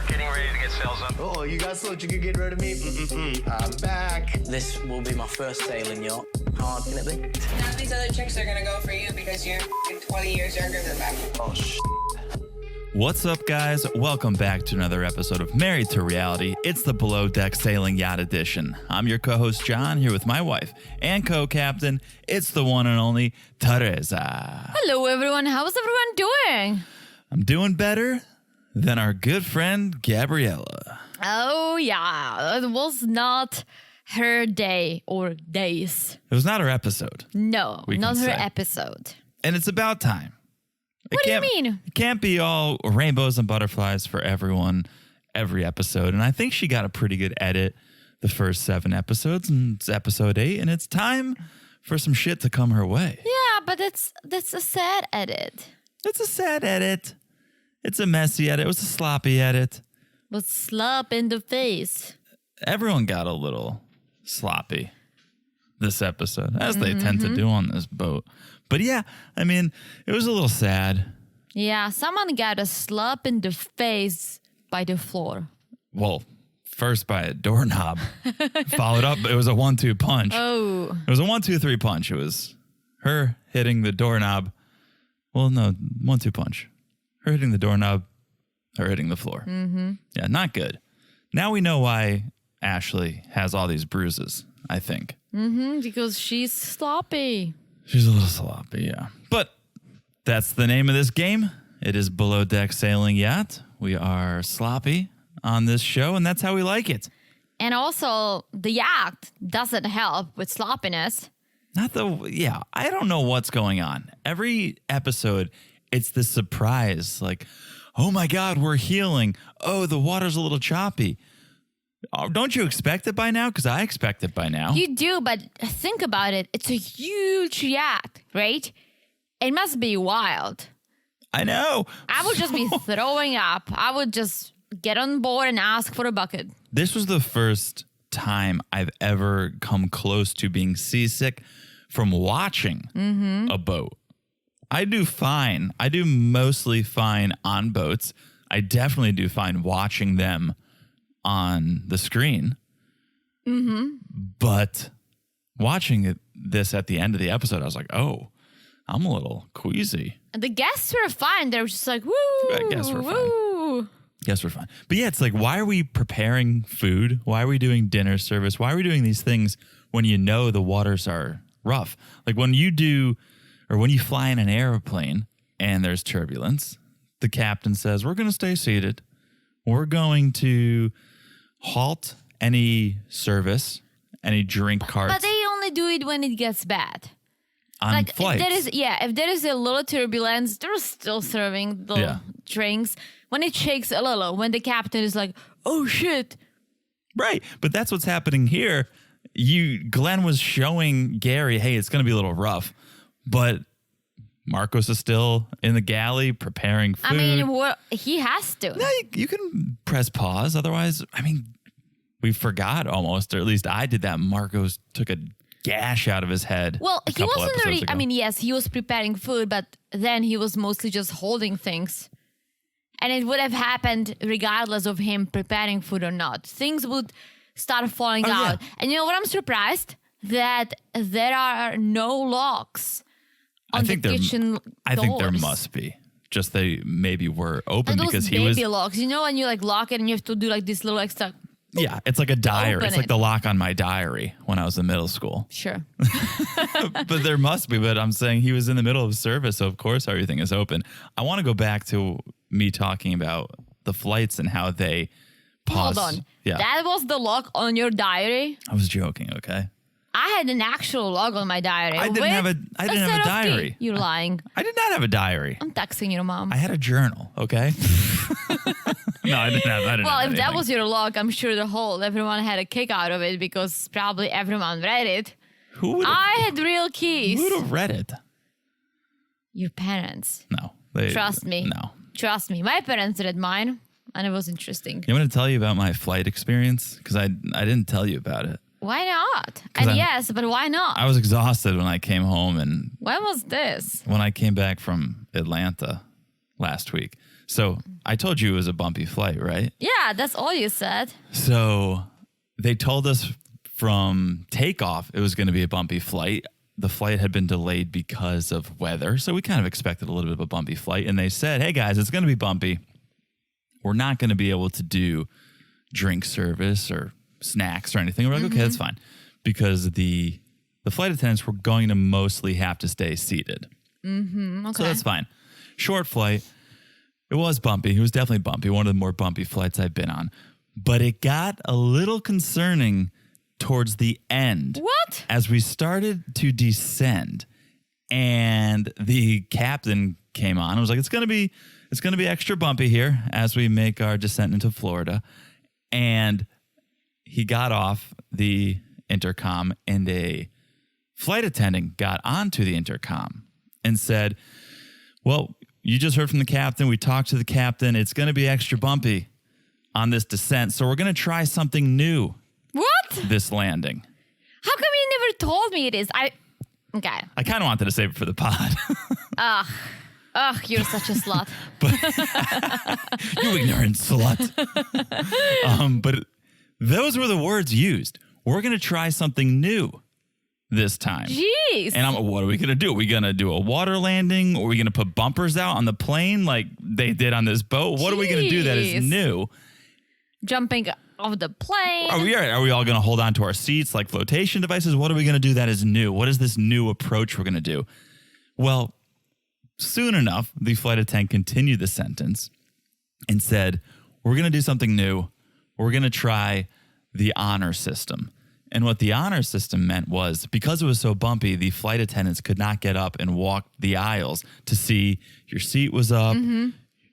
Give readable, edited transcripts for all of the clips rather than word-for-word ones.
getting ready to get sales up. Oh, you guys thought you could get rid of me? I'm back. This will be my first sailing yacht. How hard can it be? None of these other chicks are gonna go for you because you're 20 years younger than them. Oh, What's up, guys? Welcome back to another episode of Married to Reality. It's the Below Deck Sailing Yacht Edition. I'm your co-host, John, here with my wife and co-captain. It's the one and only Teresa. Hello, everyone. How's everyone doing? I'm doing better than our good friend, Gabriela. Oh, yeah. It was not her day or days. It was not her episode. No, We not can her say. episode. And it's about time. What do you mean? It can't be all rainbows and butterflies for everyone every episode. And I think she got a pretty good edit the first 7 episodes. And it's episode 8. And it's time for some shit to come her way. Yeah, but that's a sad edit. It's a sad edit. It's a messy edit. It was a sloppy edit. But slap in the face. Everyone got a little sloppy this episode, as they tend to do on this boat. But yeah, I mean, it was a little sad. Yeah, someone got a slap in the face by the floor. Well, first by a doorknob. Followed up, it was a 1-2 punch. Oh. It was a 1-2-3 punch. It was her hitting the doorknob. Well, no, 1-2 punch. Her hitting the doorknob, her hitting the floor. Mm-hmm. Yeah, not good. Now we know why Ashley has all these bruises, I think. Mm-hmm, because she's sloppy. She's a little sloppy, yeah. But that's the name of this game. It is Below Deck Sailing Yacht. We are sloppy on this show, and that's how we like it. And also, the yacht doesn't help with sloppiness. I don't know what's going on. Every episode, it's this surprise, like, oh my God, we're healing. Oh, the water's a little choppy. Oh, don't you expect it by now? Because I expect it by now. You do, but think about it. It's a huge yacht, right? It must be wild. I know. I would just be throwing up. I would just get on board and ask for a bucket. This was the first time I've ever come close to being seasick from watching a boat. I do fine. I do mostly fine on boats. I definitely do fine watching them on the screen. But watching this at the end of the episode, I was like, oh, I'm a little queasy. And the guests were fine. They were just like, woo, I guess we're fine. woo. Yes, we're fine. But yeah, it's like, why are we preparing food? Why are we doing dinner service? Why are we doing these things when you know the waters are rough? Like when you fly in an airplane and there's turbulence, the captain says, we're going to stay seated. We're going to halt any service, any drink carts. But they only do it when it gets bad. On flights. If there is a little turbulence, they're still serving the drinks. When it shakes a little, when the captain is like, oh shit. Right. But that's what's happening here. Glenn was showing Gary, hey, it's going to be a little rough. But Marcos is still in the galley preparing food. I mean, he has to. No, you can press pause. Otherwise, I mean, we forgot almost, or at least I did that. Marcos took a gash out of his head. Well, he wasn't really, ago. I mean, yes, he was preparing food, but then he was mostly just holding things. And it would have happened regardless of him preparing food or not. Things would start falling out. Yeah. And you know what? I'm surprised that there are no locks on the kitchen doors. I think there must be. Just they maybe were open and because those he was. baby locks. You know when you like lock it and you have to do like this little extra. Yeah, it's like a diary. Open It's like it. the lock on my diary when I was in middle school. Sure. But there must be. But I'm saying he was in the middle of service, so of course everything is open. I want to go back to me talking about the flights and how they pause. Hold on. Yeah, That was the lock on your diary? I was joking. Okay. I had an actual log on my diary. I didn't have a set of diary. tea. You're lying. I did not have a diary. I'm texting your mom. I had a journal. Okay. No, I didn't have. Well, have if that anything. was your log, I'm sure everyone had a kick out of it because probably everyone read it. Who would I had real keys. Who would have read it? Your parents. No. Trust me. No. Trust me. My parents read mine, and it was interesting. You want to tell you about my flight experience? Because I didn't tell you about it. Why not? And yes, but why not? I was exhausted when I came home, and when was this? when I came back from Atlanta last week. So I told you it was a bumpy flight, right? Yeah, that's all you said. So they told us from takeoff it was going to be a bumpy flight. The flight had been delayed because of weather. So we kind of expected a little bit of a bumpy flight. And they said, hey, guys, it's going to be bumpy. We're not going to be able to do drink service or snacks or anything. We're like, okay, that's fine. Because the flight attendants were going to mostly have to stay seated. Okay. So that's fine. Short flight. It was bumpy. It was definitely bumpy. One of the more bumpy flights I've been on. But it got a little concerning towards the end. What? As we started to descend and the captain came on. I was like, it's going to be extra bumpy here as we make our descent into Florida. And he got off the intercom and a flight attendant got onto the intercom and said, well, you just heard from the captain. We talked to the captain. It's going to be extra bumpy on this descent. So we're going to try something new. What? This landing. How come you never told me it is? Okay. I kind of wanted to save it for the pod. Ugh, you're such a slut. You ignorant slut. But those were the words used. We're going to try something new this time. Jeez. And what are we going to do? Are we going to do a water landing? Or are we going to put bumpers out on the plane like they did on this boat? What are we going to do that is new? Jumping off the plane. Are we all going to hold on to our seats like flotation devices? What are we going to do that is new? What is this new approach we're going to do? Well, soon enough, the flight attendant continued the sentence and said, we're going to do something new. We're going to try the honor system. And what the honor system meant was because it was so bumpy, the flight attendants could not get up and walk the aisles to see your seat was up,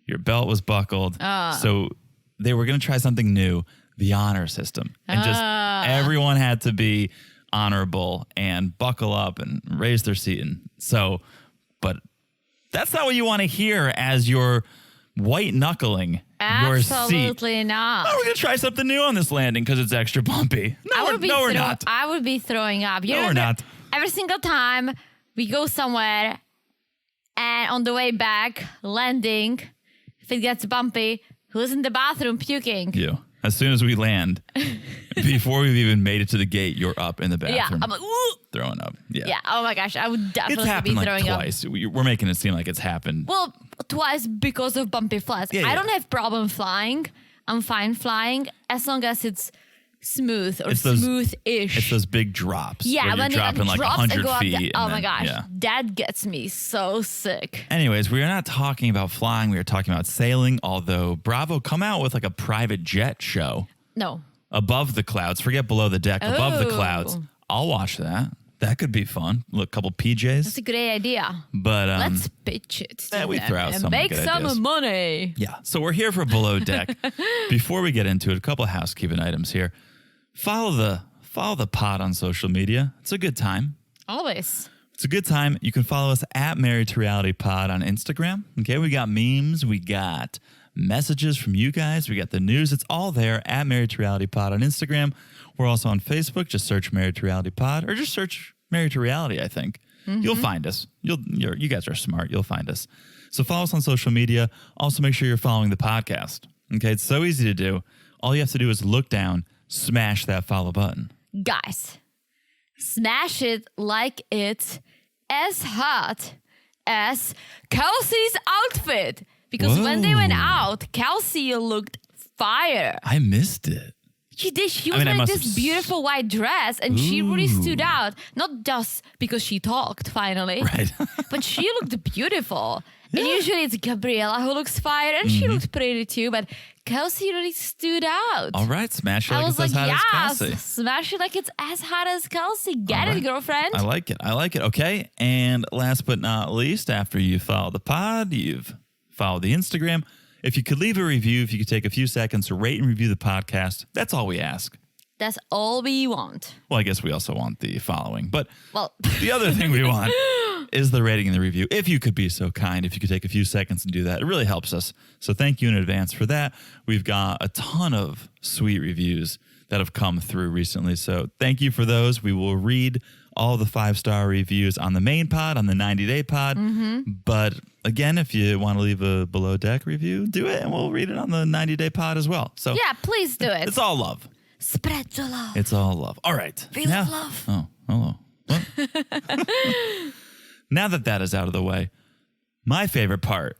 your belt was buckled. So they were going to try something new, the honor system. And just everyone had to be honorable and buckle up and raise their seat. And so, but that's not what you want to hear as you're white knuckling your seat. Absolutely not. Oh, we're going to try something new on this landing because it's extra bumpy. No, we're not. I would be throwing up. You No, know, we're not. Every single time we go somewhere and on the way back, landing, if it gets bumpy, who's in the bathroom puking? You. As soon as we land, before we've even made it to the gate, you're up in the bathroom. Yeah, I'm like, ooh. Throwing up. Yeah. Yeah, oh my gosh, I would It's definitely be happened like throwing up. twice. We're making it seem like it's happened. Well, twice because of bumpy flights. Yeah, I yeah. don't have problem flying. I'm fine flying as long as it's smooth or It's those- smooth-ish. It's those big drops. Yeah, where you're when dropping it like drops and 100 go up feet. oh and my then- gosh, Yeah. that gets me so sick. Anyways, we are not talking about flying. We are talking about sailing, although Bravo come out with like a private jet show No. above the clouds. Forget below the deck, above the Oh. clouds. I'll watch that. That could be fun. Look, couple PJs. That's a great idea. But Let's pitch it to yeah, we them throw out and some make good some ideas. money. yeah. So we're here for Below Deck. Before we get into it, a couple of housekeeping items here. Follow the pod on social media. It's a good time. Always. It's a good time. You can follow us at Married to Reality Pod on Instagram. Okay, we got memes, we got messages from you guys, we got the news. It's all there at Married to Reality Pod on Instagram. We're also on Facebook. Just search Married to Reality Pod, or just search Married to Reality. I think you'll find us. You guys are smart. You'll find us. So follow us on social media. Also, make sure you're following the podcast. Okay, it's so easy to do. All you have to do is look down, smash that follow button. Guys, smash it like it's as hot as Kelsey's outfit. Because when they went Whoa. out, Kelsey looked fire. I missed it. She did. She I was mean, I wearing must this have beautiful white dress, and she really Ooh. stood out. Not just because she talked, finally, Right. but she looked beautiful. And usually it's Gabriela who looks fire, and she looked pretty too. But Kelsey really stood out. All right, smash it I like was it's like, as hot yes, as Kelsey. smash it like it's as hot as Kelsey. Get All it, right. girlfriend. I like it. I like it. Okay. And last but not least, after you follow the pod, you've followed the Instagram. If you could leave a review, if you could take a few seconds to rate and review the podcast, that's all we ask. That's all we want. Well, I guess we also want the following. But Well, the other thing we want is the rating and the review. If you could be so kind, if you could take a few seconds and do that, it really helps us. So thank you in advance for that. We've got a ton of sweet reviews that have come through recently. So thank you for those. We will read all the 5-star reviews on the main pod, on the 90-day pod. But again, if you want to leave a below deck review, do it, and we'll read it on the 90-day pod as well. So Yeah, please do it. it's all love. Spread the love. It's all love. All right. We love love. Oh, hello. What? Now that is out of the way, my favorite part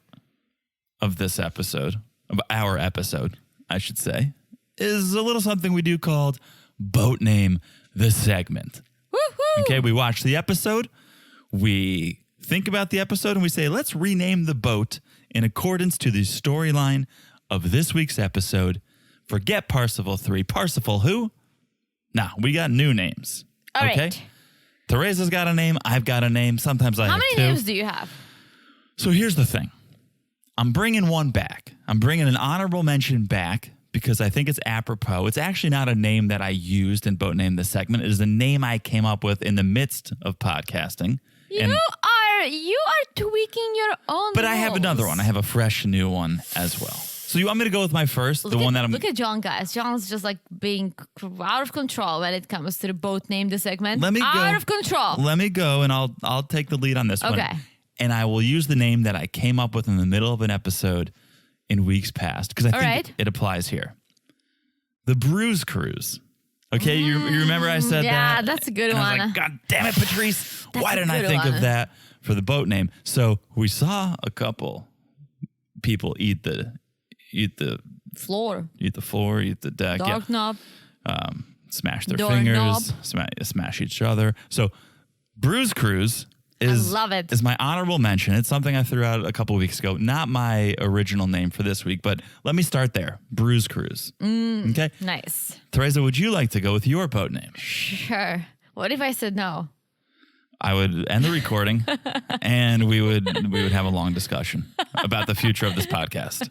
of this episode, of our episode, I should say, is a little something we do called Boat Name the Segment. Woohoo! Okay, we watch the episode, we think about the episode, and we say, let's rename the boat in accordance to the storyline of this week's episode. Forget Parsifal 3. Parsifal who? Nah, we got new names. All okay? right. Teresa's got a name. I've got a name. Sometimes I How have many two. names do you have? So here's the thing. I'm bringing one back. I'm bringing an honorable mention back because I think it's apropos. It's actually not a name that I used in Boat Name the Segment. It is a name I came up with in the midst of podcasting. You are tweaking your own But I have another one. I have a fresh new one as well. So you want me to go with my first? Look at John, guys. John's just like being out of control when it comes to the Boat Name the Segment. Let me go. Out of control. Let me go, and I'll take the lead on this one. Okay. And I will use the name that I came up with in the middle of an episode in weeks past because I think it applies here. The Bruise Cruise. Okay, you remember I said that? Yeah, that's a good and I was one. like, God damn it, Patrice. That's Why a didn't I good think one. of that for the boat name? So we saw a couple people eat the Floor. floor, eat the deck. Dark knob. Smash their Door fingers, knob. smash each other. So Bruise Cruise is, love it. is my honorable mention. It's something I threw out a couple of weeks ago. Not my original name for this week, but let me start there. Bruise Cruise. Okay. Nice. Teresa, would you like to go with your boat name? Sure. What if I said no? I would end the recording and we would have a long discussion about the future of this podcast.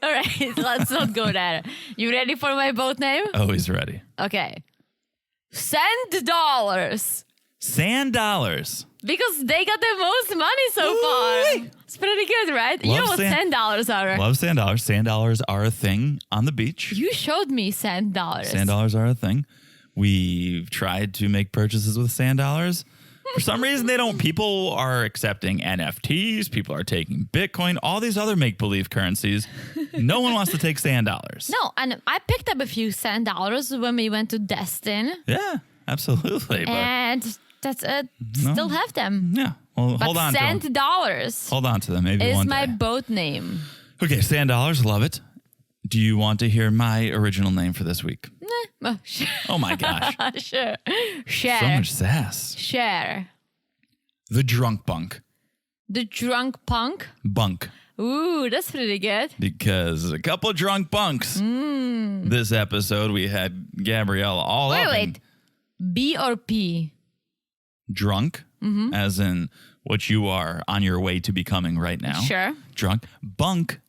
All right, let's not go there. You ready for my boat name? Always ready. Okay. $100. Sand dollars. Because they got the most money so far. It's pretty good, right? You know what $10 are. Love sand dollars. Sand dollars are a thing on the beach. You showed me $10. Sand dollars are a thing. We've tried to make purchases with sand dollars. For some reason, they don't. People are accepting NFTs. People are taking Bitcoin. All these other make-believe currencies. No one wants to take sand dollars. No, and I picked up a few $10 when we went to Destin. Yeah, absolutely. But And that's it. Still have them. yeah, well, But hold on to them. $100 Hold on to them. Maybe is one my day. boat name. Okay, sand dollars. Love it. Do you want to hear my original name for this week? Oh, sure. Oh my gosh, Sure. so Share. much sass. Share. The Drunk Bunk. The Drunk Punk. Bunk. Ooh, that's pretty good. Because a couple drunk bunks. This episode, we had Gabriella all up in Wait. B or P? drunk, as in what you are on your way to becoming right now. Sure. Drunk. Bunk,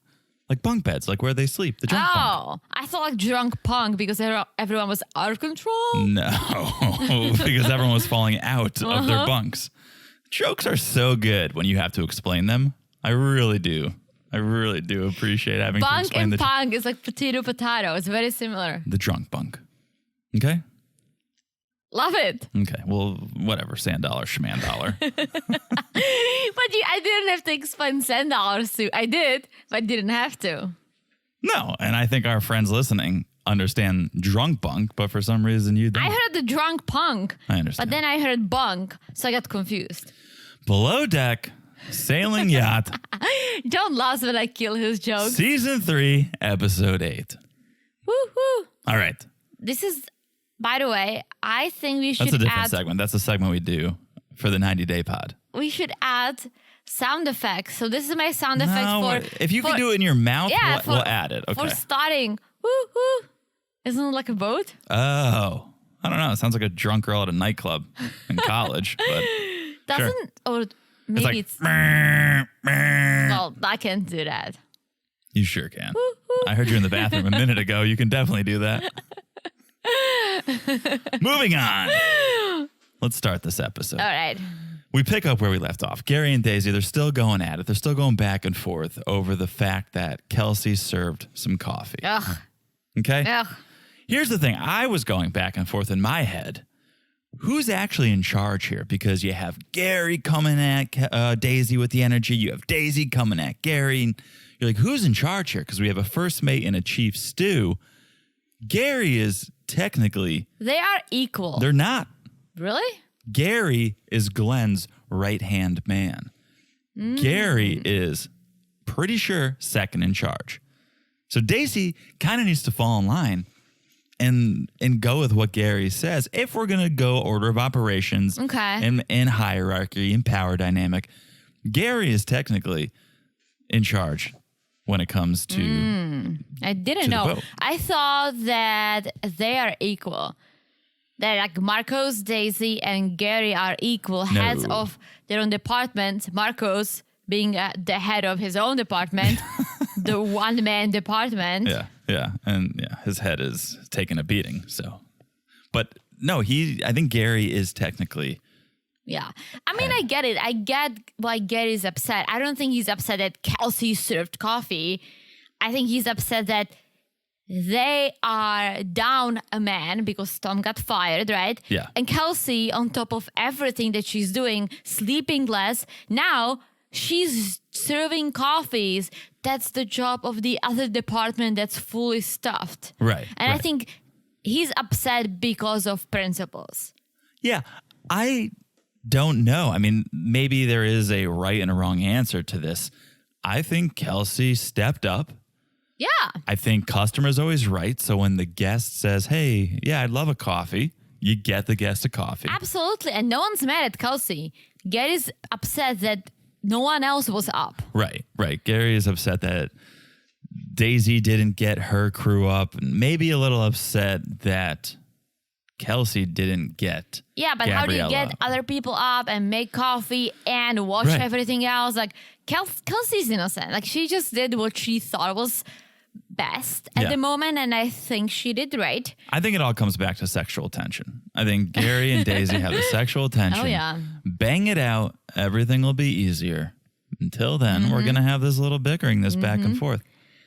like bunk beds, like where they sleep. The drunk bunk. Oh, I thought like drunk punk because everyone was out of control. No, because everyone was falling out of their bunks. Jokes are so good when you have to explain them. I really do. I really do appreciate having to Bunk explain and punk is like potato. It's very similar. the drunk bunk. Okay? Love it. Okay. Well, whatever. Sand dollar, schman dollar. But I didn't have to explain $10 to. I did, but I didn't have to. No, and I think our friends listening understand drunk bunk, but for some reason you don't. I heard the drunk punk. I understand. But then I heard bunk, so I got confused. Below Deck, Sailing Yacht, John loves when I kill his jokes. Season 3, Episode 8. Woo-hoo. All right. This is, by the way, I think we should That's a different add. segment. That's a segment we do for the 90-day pod. We should add sound effects. So this is my sound effect for. If you can for- do it in your mouth, Yeah, we'll add it. Okay. For starting. Woo-hoo. Isn't it like a boat? Oh. I don't know. It sounds like a drunk girl at a nightclub in college, but Doesn't, or maybe it's like, well, I can't do that. You sure can. I heard you in the bathroom a minute ago. You can definitely do that. Moving on. Let's start this episode. All right. We pick up where we left off. Gary and Daisy, they're still going at it. They're still going back and forth over the fact that Kelsey served some coffee. Ugh. Okay? Ugh. Here's the thing. I was going back and forth in my head who's actually in charge here? Because you have Gary coming at Daisy with the energy. You have Daisy coming at Gary. And you're like, who's in charge here? Because we have a first mate and a chief stew. Gary is technically... They are equal. They're not. Really? Gary is Glenn's right-hand man. Gary is pretty sure second in charge. So Daisy kind of needs to fall in line and go with what Gary says. If we're going to go order of operations and hierarchy and power dynamic, Gary is technically in charge when it comes to I didn't know. vote. I thought that they are equal. That like Marcos, Daisy, and Gary are equal heads of their own department. Marcos being the head of his own department, the one-man department. Yeah. And his head is taking a beating. So, but no, I think Gary is technically. Yeah. I mean, I get it. I get why Gary's upset. I don't think he's upset that Kelsey served coffee. I think he's upset that they are down a man because Tom got fired, right? Yeah. And Kelsey, on top of everything that she's doing, sleeping less, now she's serving coffees. That's the job of the other department that's fully stuffed. Right. And I think he's upset because of principles. Yeah. I don't know. I mean, maybe there is a right and a wrong answer to this. I think Kelsey stepped up. Yeah. I think customer's always right. So when the guest says, hey, yeah, I'd love a coffee, you get the guest a coffee. Absolutely. And no one's mad at Kelsey. Gary's upset that no one else was up. Right. Gary is upset that Daisy didn't get her crew up, and maybe a little upset that Kelsey didn't get but Gabriela how do you get up. other people up and make coffee and wash everything else? Like Kelsey's innocent. Like she just did what she thought was best at the moment, and I think she did right. I think it all comes back to sexual tension. I think Gary and Daisy have the sexual tension. Oh, yeah. Bang it out. Everything will be easier. Until then, we're going to have this little bickering, this back and forth.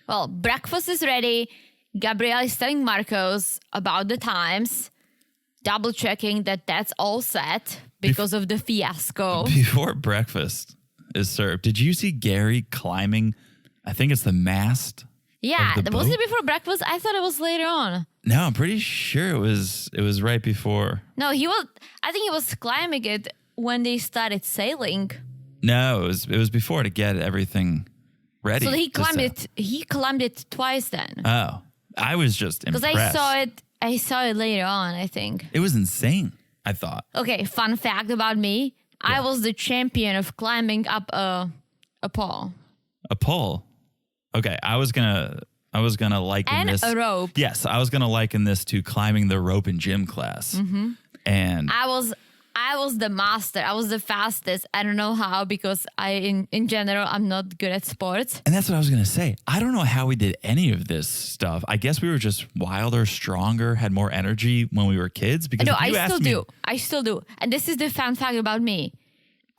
Well, breakfast is ready. Gabriela is telling Marcos about the times, double checking that that's all set because of the fiasco. Before breakfast is served, did you see Gary climbing? I think it's the mast. Yeah, of the was boat? it before breakfast? I thought it was later on. No, I'm pretty sure it was right before. No, I think he was climbing it when they started sailing. No, it was before to get everything ready. So he to climbed sail. it. He climbed it twice then. Oh, I was just impressed. Because I saw it later on, I think. It was insane, I thought. Okay, fun fact about me. I was the champion of climbing up a pole. A pole. Okay, I was gonna liken And this. a rope. Yes, I was gonna liken this to climbing the rope in gym class. Mm-hmm. And I was the master. I was the fastest. I don't know how because in general I'm not good at sports. And that's what I was gonna say. I don't know how we did any of this stuff. I guess we were just wilder, stronger, had more energy when we were kids. Because No, if you I asked still me, do. I still do. And this is the fun fact about me.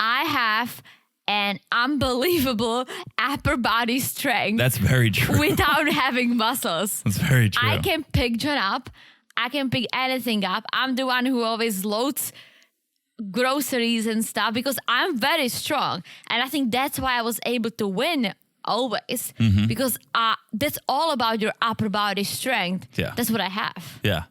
I have an unbelievable upper body strength. That's very true. Without having muscles. That's very true. I can pick John up. I can pick anything up. I'm the one who always loads groceries and stuff because I'm very strong. And I think that's why I was able to win always because that's all about your upper body strength. Yeah. That's what I have. Yeah.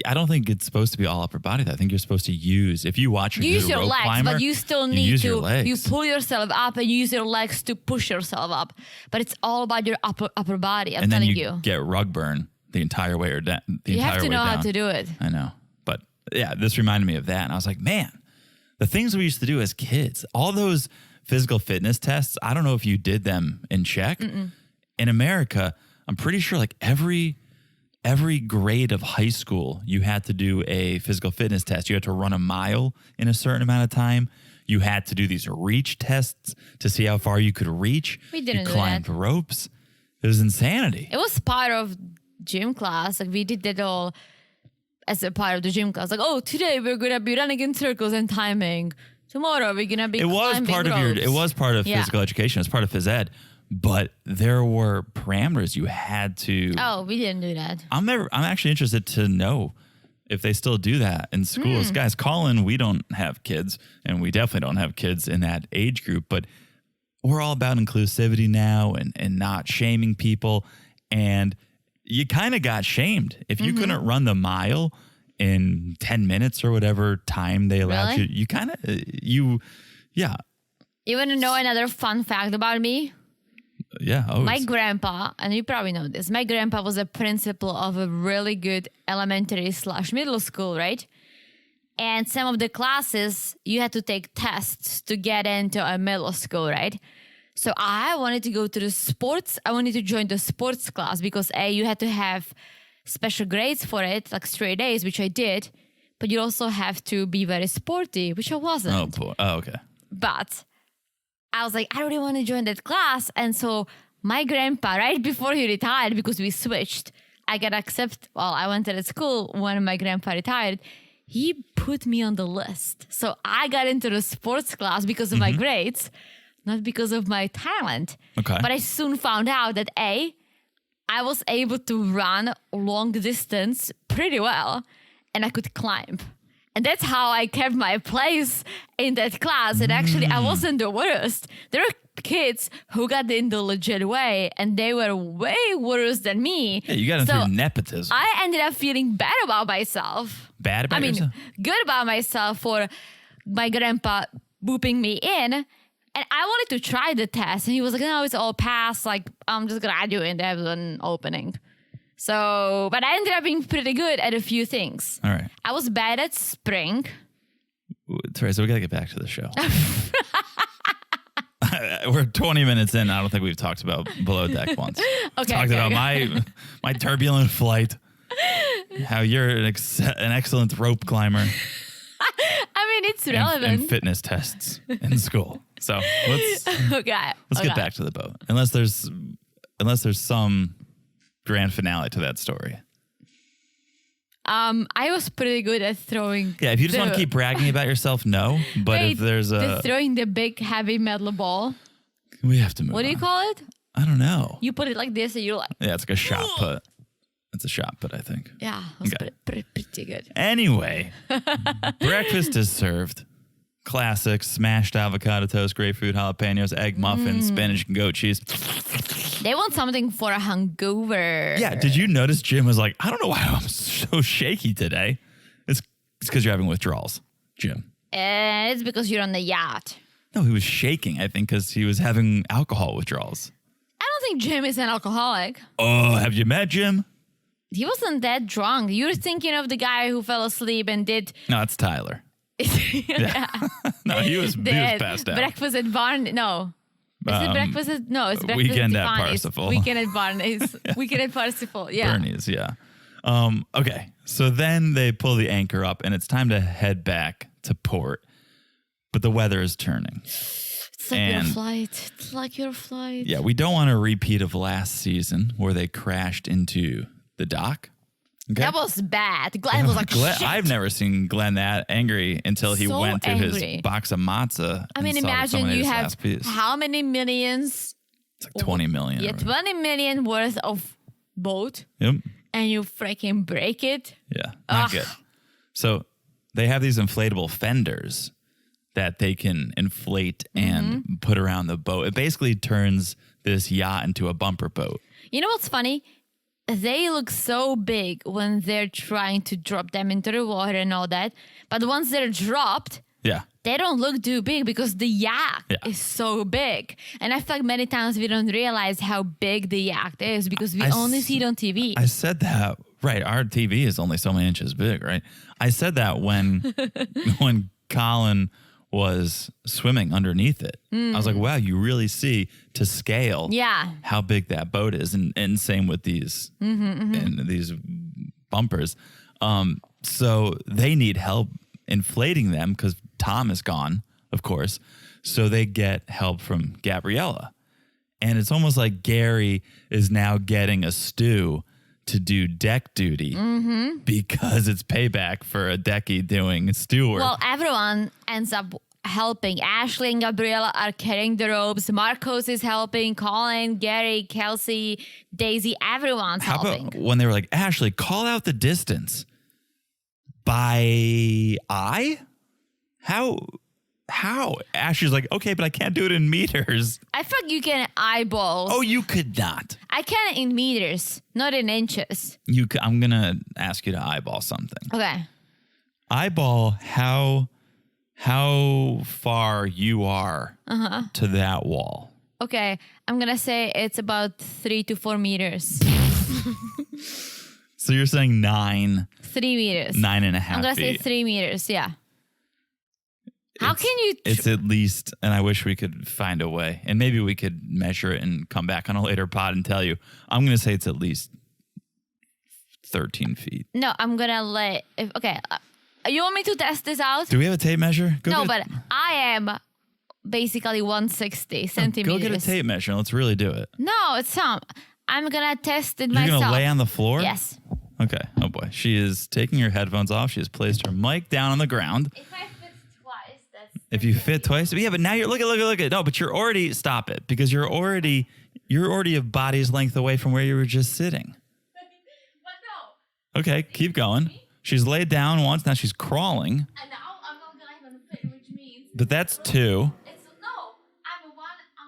I don't think it's supposed to be all upper body. I think you're supposed to use, if you watch a You use good your rope legs, climber, but you still you need use your to. legs. You pull yourself up and use your legs to push yourself up. But it's all about your upper body. I'm and then telling you get rug burn the entire way or down. You have to know how to do it. I know. But yeah, this reminded me of that. And I was like, man, the things we used to do as kids, all those physical fitness tests, I don't know if you did them in Czech. In America, I'm pretty sure like every grade of high school, you had to do a physical fitness test. You had to run a mile in a certain amount of time. You had to do these reach tests to see how far you could reach. We didn't you do climbed that. ropes. It was insanity. It was part of gym class. Like we did that all as a part of the gym class. Like, oh, today we're gonna be running in circles and timing. Tomorrow we're gonna be. It was climbing part ropes. of your. It was part of Yeah. physical education. It was part of phys ed, but there were parameters you had to. Oh, we didn't do that. I'm actually interested to know if they still do that in schools. Guys, call in. We don't have kids, and we definitely don't have kids in that age group, but we're all about inclusivity now and not shaming people. And you kind of got shamed. If you couldn't run the mile in 10 minutes or whatever time they allowed Really? you kind of, yeah. You want to know another fun fact about me? Yeah. Oh, My grandpa, and you probably know this, my grandpa was a principal of a really good elementary/middle school, right? And some of the classes, you had to take tests to get into a middle school, right? So I wanted to go to the sports. I wanted to join the sports class because you had to have special grades for it, like straight A's, which I did. But you also have to be very sporty, which I wasn't. oh, boy. Oh, okay. But I was like, I really want to join that class. And so my grandpa, right before he retired, because we switched, I got accepted. Well, I went to the school when my grandpa retired. He put me on the list. So I got into the sports class because of my grades, not because of my talent. Okay. But I soon found out that I was able to run long distance pretty well, and I could climb. And that's how I kept my place in that class. And actually, I wasn't the worst. There are kids who got in the legit way, and they were way worse than me. Yeah, you got into nepotism. I ended up feeling bad about myself. Bad about yourself? Good about myself for my grandpa booping me in. And I wanted to try the test. And he was like, no, it's all passed. Like, I'm just graduating. There was an opening. So, but I ended up being pretty good at a few things. All right. I was bad at spring. Sorry, so we got to get back to the show. We're 20 minutes in. I don't think we've talked about Below Deck once. Talked about my turbulent flight. How you're an excellent rope climber. I mean, it's relevant. And fitness tests in school. So let's get back to the boat. Unless there's some grand finale to that story. I was pretty good at throwing. Yeah, if you just want to keep bragging about yourself, no. But if there's throwing the big heavy metal ball. We have to move. What do you call it? I don't know. You put it like this, and you're like. Yeah, it's like a shot put. It's a shot put, I think. Yeah, it was pretty good. Anyway, breakfast is served. Classic smashed avocado toast, grapefruit, jalapenos, egg muffin, spinach, and goat cheese. They want something for a hungover. Yeah, did you notice Jim was like, I don't know why I'm so shaky today. It's because you're having withdrawals, Jim. It's because you're on the yacht. No, he was shaking, I think, because he was having alcohol withdrawals. I don't think Jim is an alcoholic. Oh, have you met Jim? He wasn't that drunk. You're thinking of the guy who fell asleep and did... No, it's Tyler. Yeah. No, he was passed out. Breakfast at Barney. No. Is it breakfast at... No, it's breakfast Weekend at at Barney's. Parsifal. Weekend at Barney's. Weekend at Parsifal. Yeah. Bernie's, yeah. Okay, so then they pull the anchor up and it's time to head back to port. But the weather is turning. It's like your flight. It's like your flight. Yeah, we don't want a repeat of last season where they crashed into the dock. Okay? That was bad. Glenn was like, shit. I've never seen Glenn that angry until he So went to angry. his box of matzah. I mean, and saw that imagine someone ate you his have last piece. how many millions? It's like 20 million. Yeah, 20 million worth of boat. Yep. And you freaking break it. Yeah, not good. So they have these inflatable fenders that they can inflate and put around the boat. It basically turns this yacht into a bumper boat. You know what's funny? They look so big when they're trying to drop them into the water and all that. But once they're dropped, Yeah. they don't look too big because the yacht is so big. And I feel like many times we don't realize how big the yacht is because we only see it on TV. I said that, right. Our TV is only so many inches big, right? I said that when Colin was swimming underneath it. I was like, wow, you really see to scale how big that boat is. And same with these and these bumpers. So they need help inflating them because Tom is gone, of course. So they get help from Gabriela. And it's almost like Gary is now getting a stew to do deck duty because it's payback for a decky doing stew work. Well, everyone ends up helping. Ashley and Gabriela are carrying the ropes. Marcos is helping. Colin, Gary, Kelsey, Daisy, everyone's How helping. about when they were like, Ashley, call out the distance? By eye? How? Ashley's like, okay, but I can't do it in meters. I think you can eyeball. Oh, you could not. I can in meters, not in inches. I'm going to ask you to eyeball something. Okay. Eyeball how far you are to that wall. Okay. I'm going to say it's about 3 to 4 meters. So you're saying 9. 3 meters. 9.5 I'm going to say feet. 3 meters. Yeah. How can you? It's at least, and I wish we could find a way, and maybe we could measure it and come back on a later pod and tell you. I'm going to say it's at least 13 feet. No, I'm going to let. Okay. You want me to test this out? Do we have a tape measure? No, but I am basically 160 centimeters. Go get a tape measure and let's really do it. No, it's not. I'm going to test it You're myself. going to lay on the floor? Yes. Okay. Oh, boy. She is taking her headphones off. She has placed her mic down on the ground. If I fit twice, that's... If you fit twice, yeah, but now you're look at. No, but you're already stop it because you're already a body's length away from where you were just sitting. But no. Okay, keep going. She's laid down once. Now she's crawling. And now I'm not gonna even fit, which means But that's 2. it's no. I'm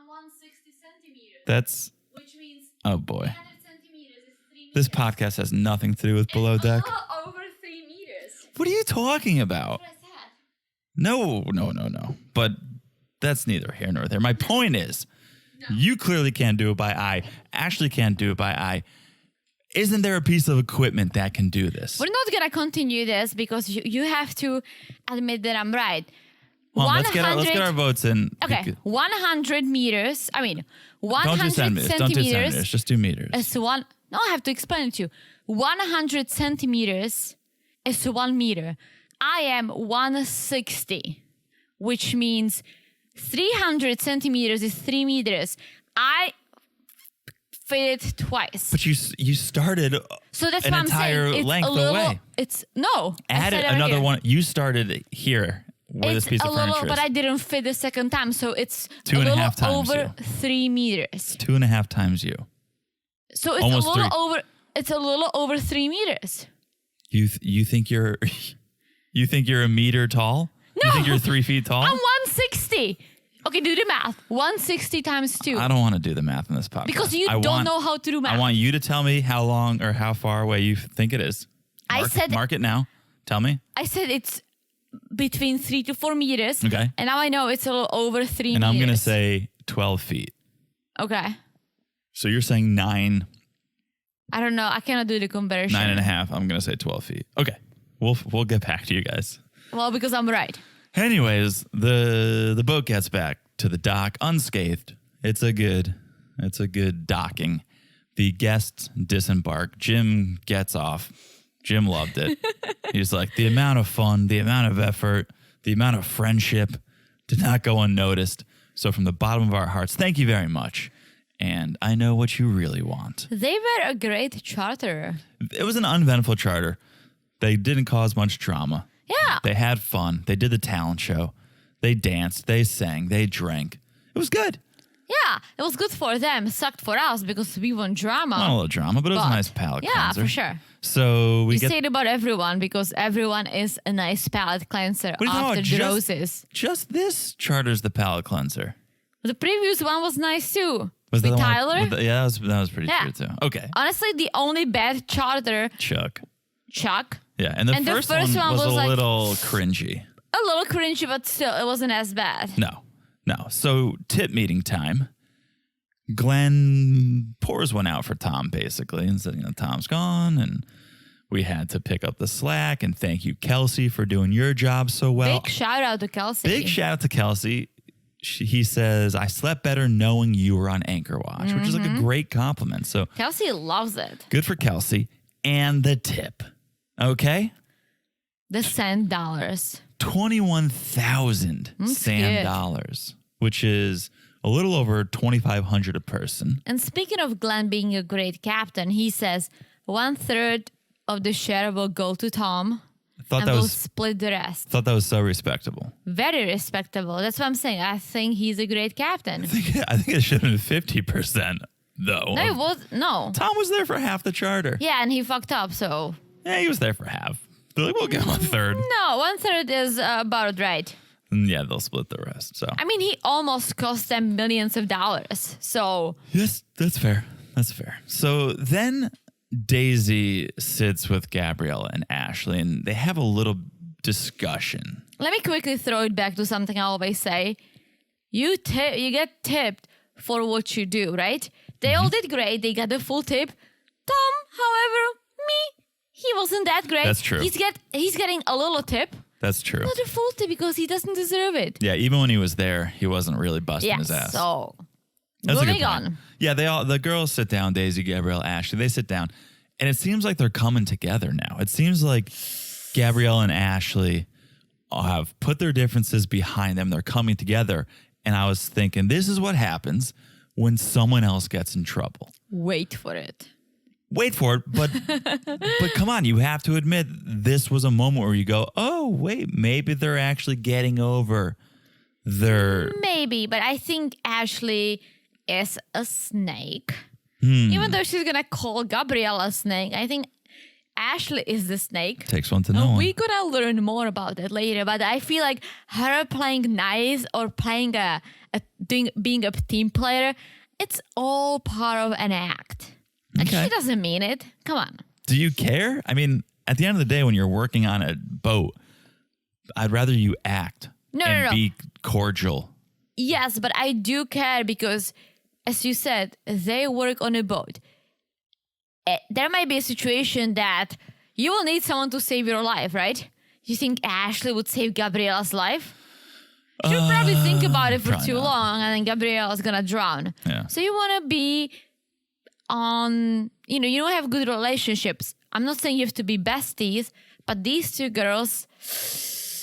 160 centimeters. That's Which means oh boy. 300 centimeters is 3 meters. This podcast has nothing to do with below deck. It's a little over 3 meters. What are you talking about? What I said. No. But that's neither here nor there. My point is, you clearly can't do it by eye. Ashley can't do it by eye. Isn't there a piece of equipment that can do this? We're not gonna continue this because you have to admit that I'm right. Hold on, let's get our votes in. Okay, 100 meters. I mean, 100 Don't do centimeters. centimeters. Don't do centimeters. Just do meters. Is one. No, I have to explain it to you. 100 centimeters is 1 meter. I am 160, which means 300 centimeters is 3 meters. I fit it twice. But you started So that's an what I'm entire saying. It's length a little, away. It's no. I Add said it over another here. one. You started here where It's this piece a of little, furniture but is. I didn't fit the second time, so it's 2.5 a little times over you. 3 meters. 2.5 times you. So it's Almost a little 3. over. It's a little over 3 meters. You think you're a meter tall? No. You think you're 3 feet tall? I'm 160. Okay, do the math. 160 times 2. I don't want to do the math in this podcast. Because you don't know how to do math. I want you to tell me how long or how far away you think it is. Mark it now. Tell me. I said it's between 3 to 4 meters. Okay. And now I know it's a little over 3 And meters. I'm going to say 12 feet. Okay. So you're saying 9, I don't know. I cannot do the conversion. 9.5. I'm going to say 12 feet. Okay. We'll get back to you guys. Well, because I'm right. Anyways, the boat gets back to the dock unscathed. It's a good docking. The guests disembark. Jim gets off. Jim loved it. He's like, the amount of fun, the amount of effort, the amount of friendship did not go unnoticed. So from the bottom of our hearts, thank you very much. And I know what you really want. They were a great charter. It was an uneventful charter. They didn't cause much drama. Yeah. They had fun. They did the talent show. They danced. They sang. They drank. It was good. Yeah, it was good for them. Sucked for us because we want drama. Not a little drama, but it was a nice palate cleanser. Yeah, for sure. So we You get say it about everyone because everyone is a nice palate cleanser What are you talking after the about? roses. Just this charter's the palate cleanser. The previous one was nice too. Was With that the one Tyler? with that was pretty Yeah. true too. Okay. Honestly, the only bad charter, Chuck. Chuck. Yeah, and the first one was a like little cringy. a little cringy, but still, it wasn't as bad. No. So tip meeting time. Glenn pours one out for Tom, basically, and said, Tom's gone, and we had to pick up the slack, and thank you, Kelsey, for doing your job so well. Big shout out to Kelsey. Big shout out to Kelsey. He says, I slept better knowing you were on Anchor Watch, which is like a great compliment. So Kelsey loves it. good for Kelsey. And the tip, okay? The sand dollars. 21,000 sand good. dollars, which is a little over $2,500 a person. And speaking of Glenn being a great captain, he says 1/3 of the share will go to Tom. Thought And that we'll was split the rest. so respectable. Very respectable. That's what I'm saying. I think he's a great captain. I think it should have been 50% though. No, it was no. Tom was there for half the charter. Yeah, and he fucked up. So Yeah, he was there for half. They're like, we'll give him a third. No, 1/3 is about right. And yeah, they'll split the rest. So I mean, he almost cost them millions of dollars. So yes, that's fair. That's fair. So then Daisy sits with Gabriella and Ashley, and they have a little discussion. let me quickly throw it back to something I always say. You get tipped for what you do, right? They all did great. They got the full tip. Tom, however, he wasn't that great. That's true. He's getting a little tip. That's true. Not a full tip because he doesn't deserve it. Yeah, even when he was there, he wasn't really busting Yeah, his ass. so That's a good moving point. on. Yeah, the girls sit down, Daisy, Gabrielle, Ashley, they sit down, and it seems like they're coming together now. It seems like Gabrielle and Ashley have put their differences behind them. They're coming together. And I was thinking, this is what happens when someone else gets in trouble. Wait for it. Wait for it, but come on, you have to admit this was a moment where you go, oh, wait, maybe they're actually getting over their... Maybe, but I think Ashley is a snake. Even though she's gonna call Gabrielle a snake, I think Ashley is the snake. Takes one to know one. We're gonna learn more about that later, but I feel like her playing nice or playing being a team player, it's all part of an act. And Okay. she doesn't mean it. Come on. Do you care? I mean, at the end of the day, when you're working on a boat, I'd rather you act and be cordial. Yes, but I do care because, as you said, they work on a boat. There might be a situation that you will need someone to save your life, right? You think Ashley would save Gabriella's life? She'll probably think about it for probably too not. long and then Gabriella's gonna drown. Yeah. So you wanna be on, you don't have good relationships. I'm not saying you have to be besties, but these two girls,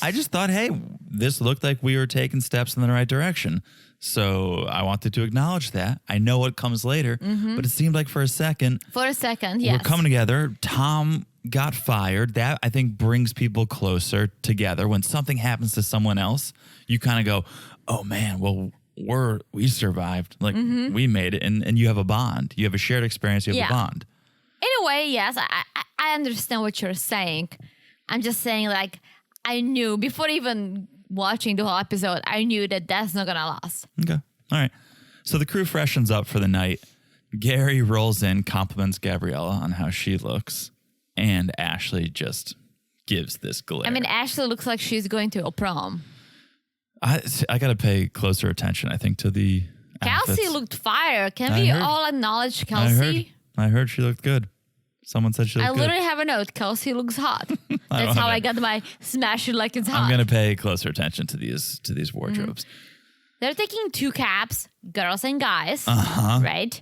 I just thought, hey, this looked like we were taking steps in the right direction. So I wanted to acknowledge that. I know what comes later, but it seemed like for a second, yes. we're coming together. Tom got fired. That, I think, brings people closer together. When something happens to someone else, you kind of go, oh, man, well, we survived. Like, we made it. And you have a bond. You have a shared experience. You have a bond. In a way, yes, I understand what you're saying. I'm just saying, like, I knew before even watching the whole episode, I knew that that's not gonna last. Okay. All right. So the crew freshens up for the night. Gary rolls in, compliments Gabriella on how she looks, and Ashley just gives this glare. I mean, Ashley looks like she's going to a prom. I got to pay closer attention, I think, to the Kelsey outfits. looked fire. Can I we heard. all acknowledge Kelsey? I heard she looked good. Someone said she I looked literally have a note. Kelsey looks hot. don't That's how have I it. got my smash it like it's good. hot. I'm going to pay closer attention to these wardrobes. They're taking 2 cabs, girls and guys, right?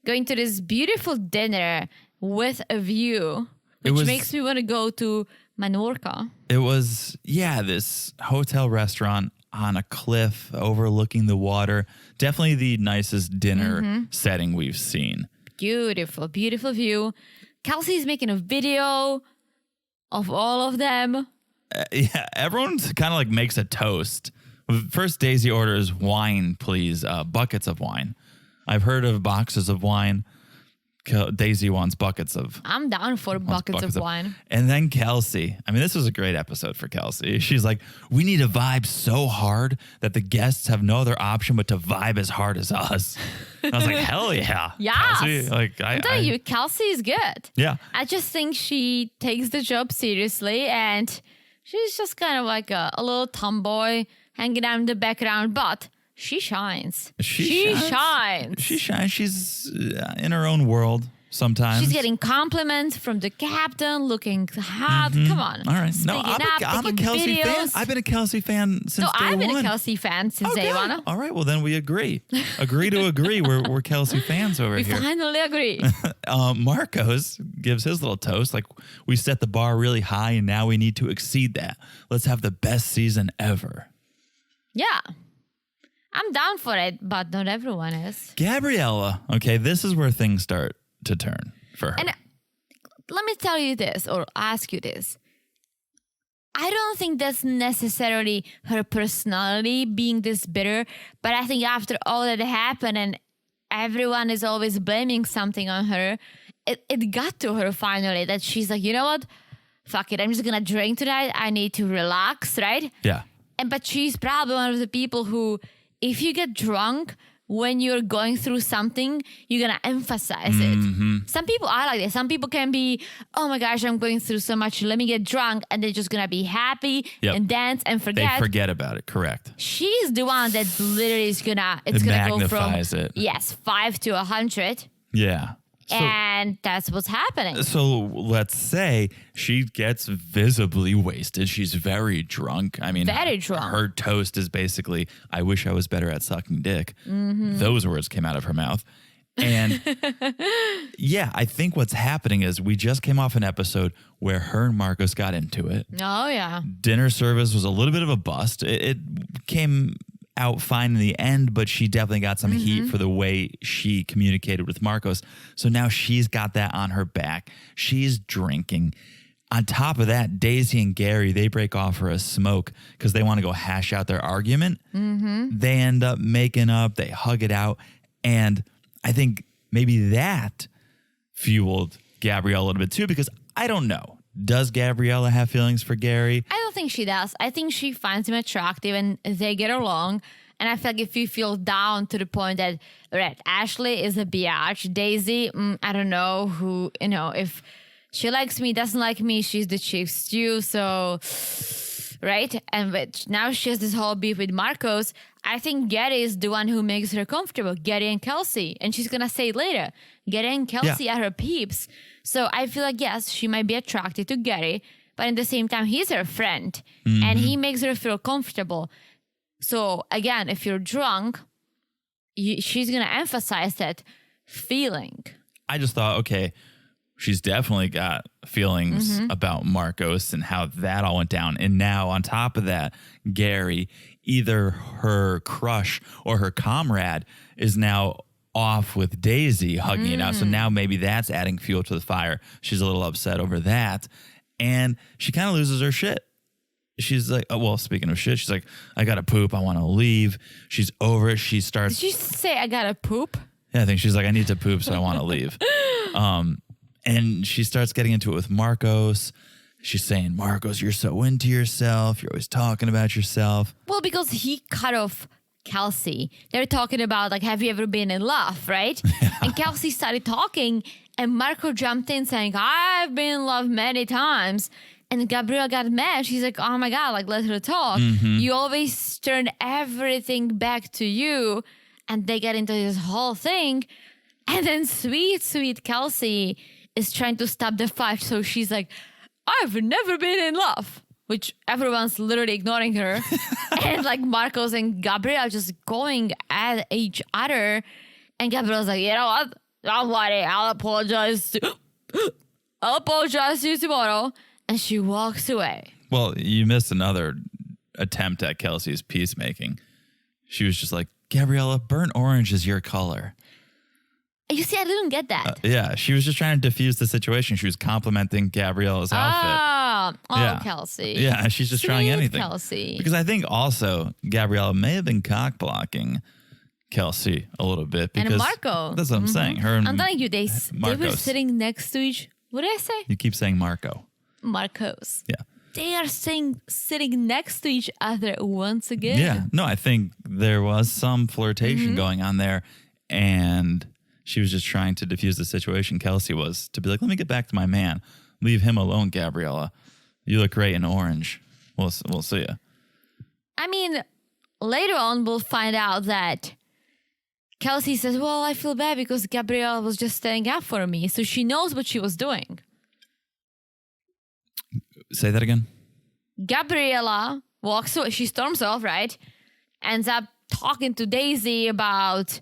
Going to this beautiful dinner with a view, which makes me want to go to Menorca. It was, this hotel restaurant on a cliff overlooking the water. Definitely the nicest dinner setting we've seen. Beautiful, beautiful view. Kelsey's making a video of all of them. Everyone kind of like makes a toast. First, Daisy orders wine, please, buckets of wine. I've heard of boxes of wine. Daisy wants buckets of. I'm down for buckets of wine. And then Kelsey. I mean, this was a great episode for Kelsey. She's like, we need to vibe so hard that the guests have no other option but to vibe as hard as us. And I was like, hell yeah. Yes. Kelsey, like, I'm telling you, Kelsey is good. Yeah. I just think she takes the job seriously and she's just kind of like a little tomboy hanging out in the background, but she shines. She shines. She shines. She's in her own world sometimes. She's getting compliments from the captain, looking hot. Come on. All right. No, Speaking I'm a taking Kelsey fan. videos. I've been a Kelsey fan since day I've been one. a Kelsey fan since day Okay. one. All right. Well, then we agree. Agree to agree. We're Kelsey fans over We here. finally agree. Marcos gives his little toast. Like, we set the bar really high and now we need to exceed that. Let's have the best season ever. Yeah. I'm down for it, but not everyone is. Gabriella. Okay. This is where things start to turn for her. And let me tell you this or ask you this. I don't think that's necessarily her personality being this bitter, but I think after all that happened and everyone is always blaming something on her, it got to her finally that she's like, you know what? fuck it, I'm just gonna drink tonight. I need to relax, right? Yeah. But she's probably one of the people who, if you get drunk when you're going through something, you're gonna emphasize it. Some people are like this. Some people can be, oh my gosh, I'm going through so much, let me get drunk, and they're just gonna be happy and dance and forget. They forget about it, correct. She's the one that literally is gonna, it's gonna go from, magnifies it. yes, 5 to 100. Yeah. And that's what's happening. So let's say she gets visibly wasted. She's very drunk. I mean, Very drunk. Her toast is basically, I wish I was better at sucking dick. Those words came out of her mouth. And yeah, I think what's happening is we just came off an episode where her and Marcos got into it. Oh, yeah. Dinner service was a little bit of a bust. It came out fine in the end, but she definitely got some heat for the way she communicated with Marcos. So now she's got that on her back. She's drinking. On top of that, Daisy and Gary, they break off for a smoke because they want to go hash out their argument. They end up making up. They hug it out. And I think maybe that fueled Gabriella a little bit too, because I don't know. Does Gabriella have feelings for Gary? I don't think she does. I think she finds him attractive and they get along. And I feel like if you feel down to the point that, right, Ashley is a biatch, Daisy, I don't know who, if she likes me, doesn't like me, she's the chief stew. So, right? And now she has this whole beef with Marcos. I think Gary is the one who makes her comfortable, Gary and Kelsey. And she's going to say it later. Gary and Kelsey are her peeps. So I feel like, yes, she might be attracted to Gary, but at the same time, he's her friend and he makes her feel comfortable. So again, if you're drunk, she's going to emphasize that feeling. I just thought, okay, she's definitely got feelings about Marcos and how that all went down. And now on top of that, Gary, either her crush or her comrade is now off with Daisy hugging it out. So now maybe that's adding fuel to the fire. She's a little upset over that. And she kind of loses her shit. She's like, oh, well, speaking of shit, she's like, I got to poop. I want to leave. She's over it. She starts. Did you say I got to poop? Yeah, I think she's like, I need to poop, so I want to leave. And she starts getting into it with Marcos. She's saying, Marcos, you're so into yourself. You're always talking about yourself. Well, because he cut off Kelsey. They're talking about, like, have you ever been in love, right? And Kelsey started talking and Marco jumped in saying, I've been in love many times. And Gabriela got mad. She's like, oh my God, like, let her talk. You always turn everything back to you. And they get into this whole thing. And then sweet Kelsey is trying to stop the fight. So she's like, I've never been in love. Which everyone's literally ignoring her. And like Marcos and Gabriela just going at each other. And Gabriela's like, you know what? Don't worry. I'll apologize to you tomorrow. And she walks away. Well, you missed another attempt at Kelsey's peacemaking. She was just like, Gabriella, burnt orange is your color. You see, I didn't get that. Yeah, she was just trying to diffuse the situation. She was complimenting Gabriella's outfit. Oh, Kelsey. Yeah, she's just trying anything. Kelsey. Because I think also Gabriella may have been cock blocking Kelsey a little bit. Because and Marco. That's what I'm saying. Her and I'm telling you, they were sitting next to each. What did I say? You keep saying Marco. Marcos. Yeah. They are sitting next to each other once again. Yeah. No, I think there was some flirtation going on there. And she was just trying to diffuse the situation. Kelsey was to be like, let me get back to my man. Leave him alone, Gabriella. You look great in orange. We'll see ya. I mean, later on, we'll find out that Kelsey says, well, I feel bad because Gabriella was just staying up for me. So she knows what she was doing. Say that again. Gabriella walks away. She storms off, right? Ends up talking to Daisy about,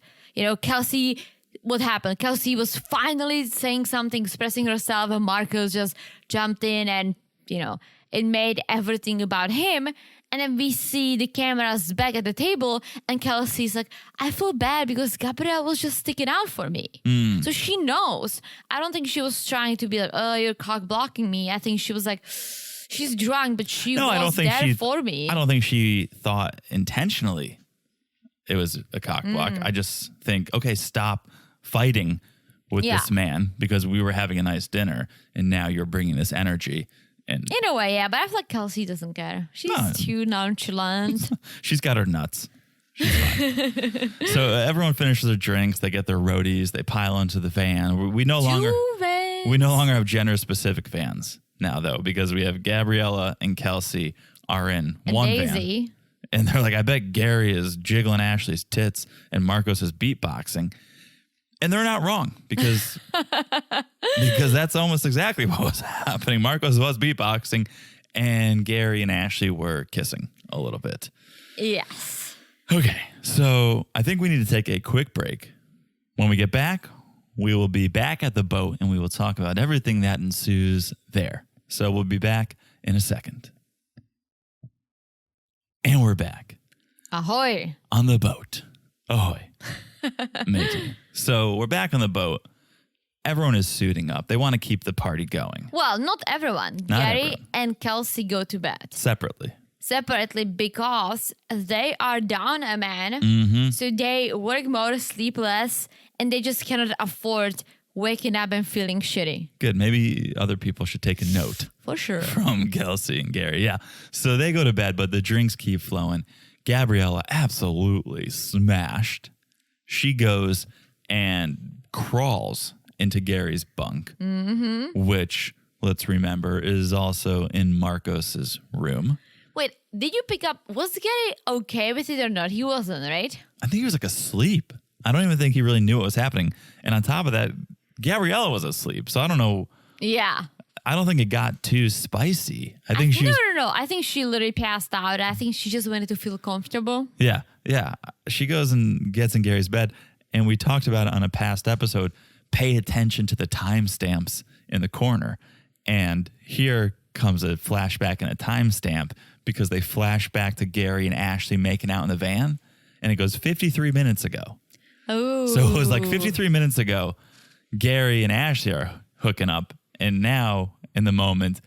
Kelsey. What happened? Kelsey was finally saying something, expressing herself, and Marcos just jumped in and, it made everything about him. And then we see the cameras back at the table and Kelsey's like, I feel bad because Gabrielle was just sticking out for me. So she knows. I don't think she was trying to be like, oh, you're cock blocking me. I think she was like, she's drunk, but she was there for me. I don't think she thought intentionally it was a cock block. I just think, okay, stop fighting with this man because we were having a nice dinner and now you're bringing this energy And In a way, yeah, but I feel like Kelsey doesn't care. She's No. too nonchalant. she's got her nuts. She's fine. So everyone finishes their drinks. They get their roadies. They pile into the van. We no longer have gender specific vans now, though, because we have Gabriela and Kelsey are in And one Daisy. van. And they're like, I bet Gary is jiggling Ashley's tits and Marcos is beatboxing. And they're not wrong because that's almost exactly what was happening. Marcos was beatboxing and Gary and Ashley were kissing a little bit. Yes. Okay, so I think we need to take a quick break. When we get back, we will be back at the boat and we will talk about everything that ensues there. So we'll be back in a second. And we're back Ahoy. on the boat. Ahoy. Matey. So we're back on the boat. Everyone is suiting up. They want to keep the party going Well, not everyone. Not Gary everyone. and Kelsey go to bed separately. separately because they are down a man. Mm-hmm. So they work more, sleep less, and they just cannot afford waking up and feeling shitty. Good. Maybe other people should take a note For sure. from Kelsey and Gary. Yeah. So they go to bed, but the drinks keep flowing. Gabriella absolutely smashed. She goes and crawls into Gary's bunk, which, let's remember, is also in Marcos's room. Wait, did you pick up? Was Gary okay with it or not? He wasn't, right? I think he was like asleep. I don't even think he really knew what was happening. And on top of that, Gabriella was asleep. So I don't know. Yeah. I don't think it got too spicy. I think she no, was. no. I think she literally passed out. I think she just wanted to feel comfortable. Yeah. Yeah. She goes and gets in Gary's bed. And we talked about it on a past episode. Pay attention to the timestamps in the corner. And here comes a flashback and a timestamp because they flash back to Gary and Ashley making out in the van. And it goes 53 minutes ago. Oh. So it was like 53 minutes ago, Gary and Ashley are hooking up. And now, in the moment,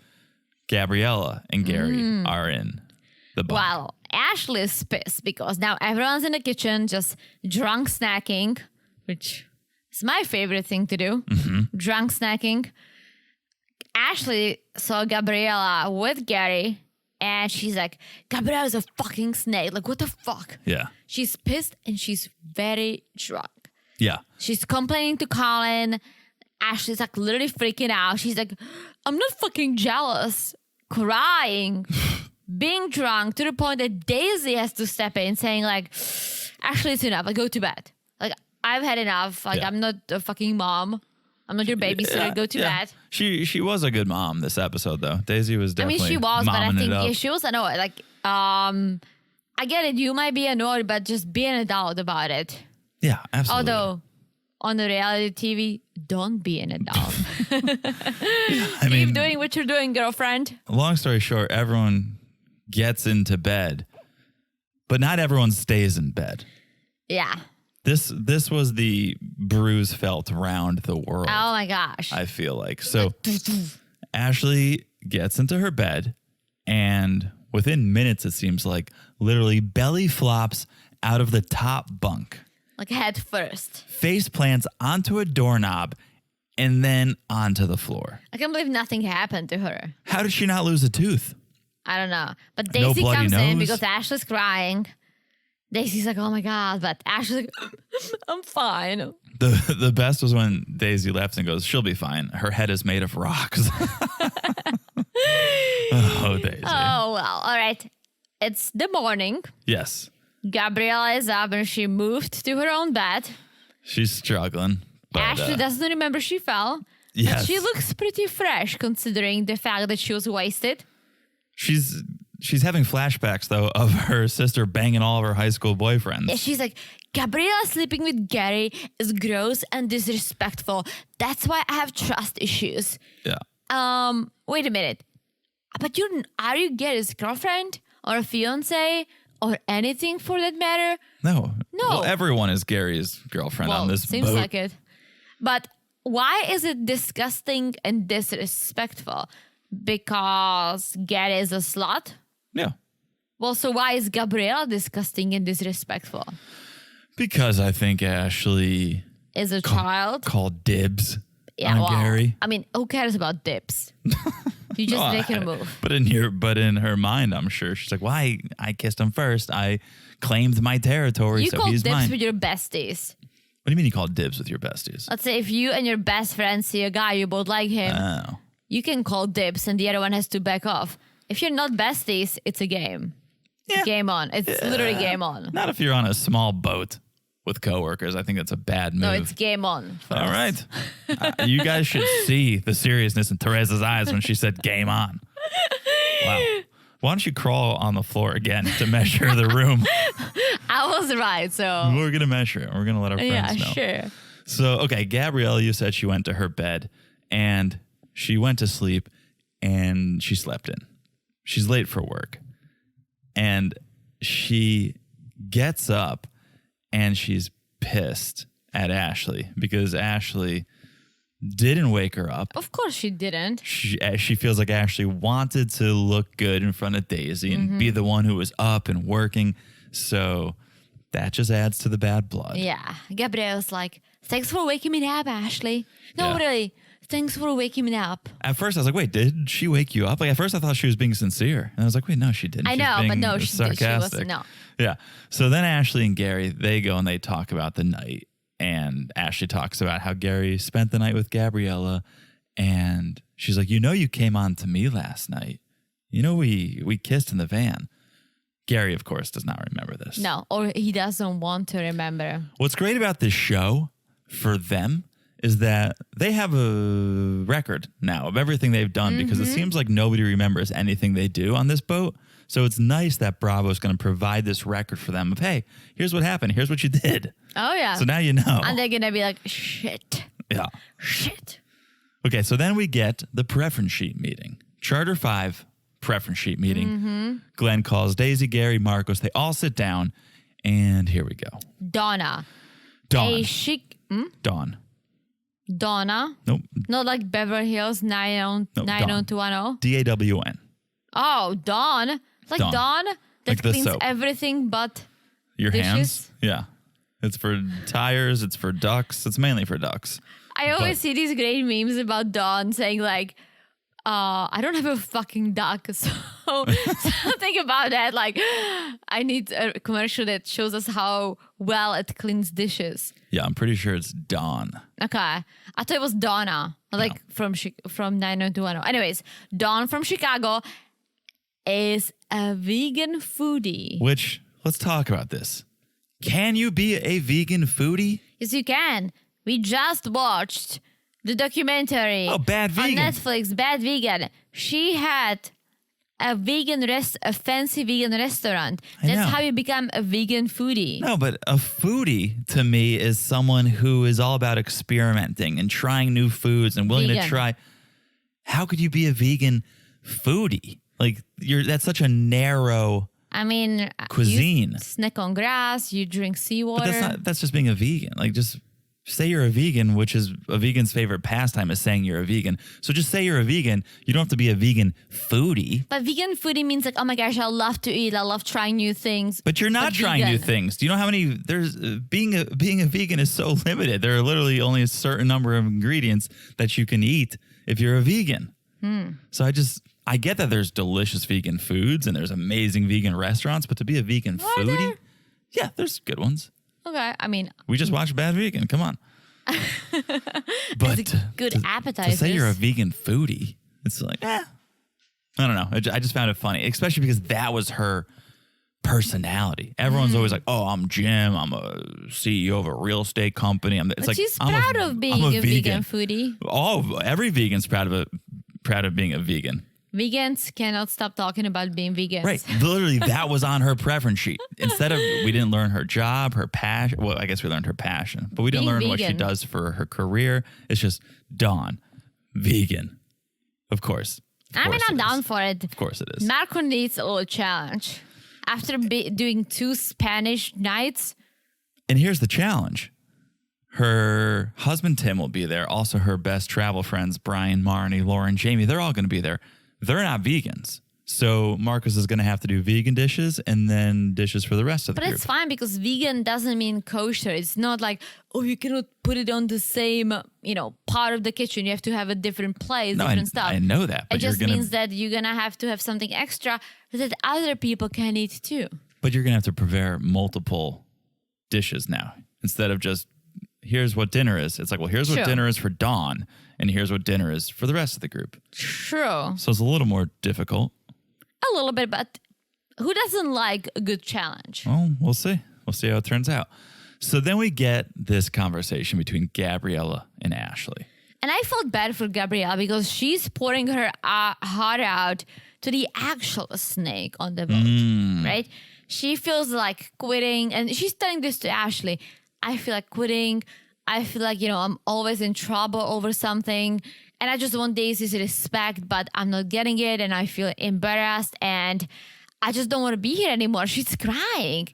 Gabriella and Gary are in the bunk. Well, Ashley is pissed because now everyone's in the kitchen just drunk snacking, which is my favorite thing to do. Drunk snacking. Ashley saw Gabriella with Gary and she's like, Gabriella's a fucking snake. Like, what the fuck? Yeah. She's pissed and she's very drunk. Yeah. She's complaining to Colin. Ashley's like literally freaking out. She's like, I'm not fucking jealous. Crying. Being drunk to the point that Daisy has to step in saying like, Ashley, it's enough. Like, go to bed. Like, I've had enough. Like, Yeah. I'm not a fucking mom. I'm not your babysitter. Go to bed. She was a good mom this episode, though. Daisy was I definitely mean, she was, but I momming think it up. yeah, she was annoyed. Like, I get it. You might be annoyed, but just be an adult about it. Yeah, absolutely. Although, on the reality TV, don't be an adult. I mean, Keep doing what you're doing, girlfriend. long story short, everyone gets into bed, but not everyone stays in bed. Yeah. This was the bruise felt around the world. Oh my gosh. I feel like. So Ashley gets into her bed and within minutes, it seems like, literally belly flops out of the top bunk, Like head first. face plants onto a doorknob and then onto the floor. I can't believe nothing happened to her. How did she not lose a tooth? I don't know. But No Daisy bloody comes in nose? because Ashley's crying. Daisy's like, oh my God. But Ashley's like, I'm fine. The best was when Daisy left and goes, she'll be fine. Her head is made of rocks. Oh, Daisy. Oh, well. All right. It's the morning. Yes. Gabriella is up and she moved to her own bed. She's struggling. But, Ashley doesn't remember she fell. yes. But she looks pretty fresh considering the fact that she was wasted. She's having flashbacks, though, of her sister banging all of her high school boyfriends. Yeah, she's like, Gabriella sleeping with Gary is gross and disrespectful. That's why I have trust issues. Yeah. Wait a minute. But are you Gary's girlfriend or a fiance or anything for that matter? No. No. Well, everyone is Gary's girlfriend on this seems boat. like it. But why is it disgusting and disrespectful? Because Gary is a slut? Yeah. Well, so why is Gabriella disgusting and disrespectful? Because I think Ashley Is a child? called dibs Yeah, on well, Gary. I mean, who cares about dips? You just make a move. But in her mind, I'm sure she's like, "Why? I kissed him first. I claimed my territory, You so call he's dibs mine." with your besties. What do you mean you call dibs with your besties? Let's say if you and your best friend see a guy, you both like him. Oh. You can call dibs and the other one has to back off. If you're not besties, it's a game. Yeah. Game on. It's literally game on. Not if you're on a small boat with coworkers. I think that's a bad move. No, it's game on. For All us. right. You guys should see the seriousness in Teresa's eyes when she said game on. Wow. Why don't you crawl on the floor again to measure the room? I was right, so. We're going to measure it. We're going to let our friends know. Yeah, sure. So, okay, Gabriella, you said she went to her bed and she went to sleep and she slept in. She's late for work. And she gets up and she's pissed at Ashley because Ashley didn't wake her up. Of course she didn't. She feels like Ashley wanted to look good in front of Daisy and be the one who was up and working. So that just adds to the bad blood. Yeah. Gabrielle's like, thanks for waking me up, Ashley. No, Yeah. really. Thanks for waking me up. At first, I was like, wait, did she wake you up? Like, at first, I thought she was being sincere. And I was like, wait, no, she didn't. I She's know, but being no, she sarcastic. wasn't. No. Yeah. So then Ashley and Gary, they go and they talk about the night. And Ashley talks about how Gary spent the night with Gabriella. And she's like, you came on to me last night. We kissed in the van. Gary, of course, does not remember this. No, or he doesn't want to remember. What's great about this show for them is that they have a record now of everything they've done because it seems like nobody remembers anything they do on this boat. So it's nice that Bravo's going to provide this record for them of, hey, here's what happened. Here's what you did. Oh, yeah. So now you know. And they're going to be like, shit. Yeah. Shit. Okay, so then we get the preference sheet meeting. Charter 5 preference sheet meeting. Glenn calls Daisy, Gary, Marcos. They all sit down, and here we go. Donna. Dawn. A chic... Dawn. Donna. Nope. Not like Beverly Hills 90210. D-A-W-N. Oh, Dawn. Like Dawn. Dawn that Like the cleans soap. everything but Your dishes? hands? Yeah. It's for tires. It's for ducks. It's mainly for ducks. I always But- see these great memes about Dawn saying like, I don't have a fucking duck, so something about that. Like, I need a commercial that shows us how well it cleans dishes. Yeah, I'm pretty sure it's Dawn. Okay, I thought it was Donna, like from 90210. Anyways, Dawn from Chicago is a vegan foodie. Which, let's talk about this. Can you be a vegan foodie? Yes, you can. We just watched the documentary Oh, Bad Vegan. on Netflix, Bad Vegan. She had a fancy vegan restaurant. I That's know. how you become a vegan foodie. No, but a foodie to me is someone who is all about experimenting and trying new foods and willing to Vegan. try. How could you be a vegan foodie? Like that's such a narrow I mean, cuisine. you snack on grass, you drink seawater. But that's just being a vegan. Like just say you're a vegan, which is a vegan's favorite pastime is saying you're a vegan. So just say you're a vegan. You don't have to be a vegan foodie. But vegan foodie means like, oh my gosh, I love to eat. I love trying new things. But you're not But trying new vegan. things. Do you know how many there's being a vegan is so limited. There are literally only a certain number of ingredients that you can eat if you're a vegan. So I get that there's delicious vegan foods and there's amazing vegan restaurants, but to be a vegan Are foodie, there? yeah, there's good ones. Okay, I mean, We just watched Bad Vegan. Come on. But it's a good appetizer. to say you're a vegan foodie, it's like, I don't know. I just found it funny, especially because that was her personality. Everyone's always like, oh, I'm Jim. I'm a CEO of a real estate company. It's But like, she's I'm proud of being I'm a vegan foodie. Oh, every vegan's proud of being a vegan. Vegans cannot stop talking about being vegans. Right. Literally, that was on her preference sheet. Instead of, we didn't learn her job, her passion. Well, I guess we learned her passion, but we didn't Being learn what she vegan. does for her career. It's just Dawn, vegan. Of course. I mean, I'm it down is. for it. Of course it is. Marco needs a little challenge. After doing 2 Spanish nights, And here's the challenge. Her husband, Tim, will be there. Also, her best travel friends, Brian, Marnie, Lauren, Jamie, they're all going to be there. They're not vegans. So Marcus is going to have to do vegan dishes and then dishes for the rest of the But group. it's fine because vegan doesn't mean kosher. It's not like, oh, you cannot put it on the same, part of the kitchen. You have to have a different place, different stuff. I know that. But It just means that you're going to have something extra that other people can eat too. But you're going to have to prepare multiple dishes now. Instead of just, here's what dinner is. It's like, well, here's what True. dinner is for Dawn. And here's what dinner is for the rest of the group. True. So it's a little more difficult. A little bit, but who doesn't like a good challenge? Well, we'll see. We'll see how it turns out. So then we get this conversation between Gabriela and Ashley. And I felt bad for Gabrielle because she's pouring her heart out to the actual snake on the boat, right? She feels like quitting, and she's telling this to Ashley. I feel like quitting. I feel like, I'm always in trouble over something. And I just want Daisy's respect, but I'm not getting it. And I feel embarrassed. And I just don't want to be here anymore. She's crying.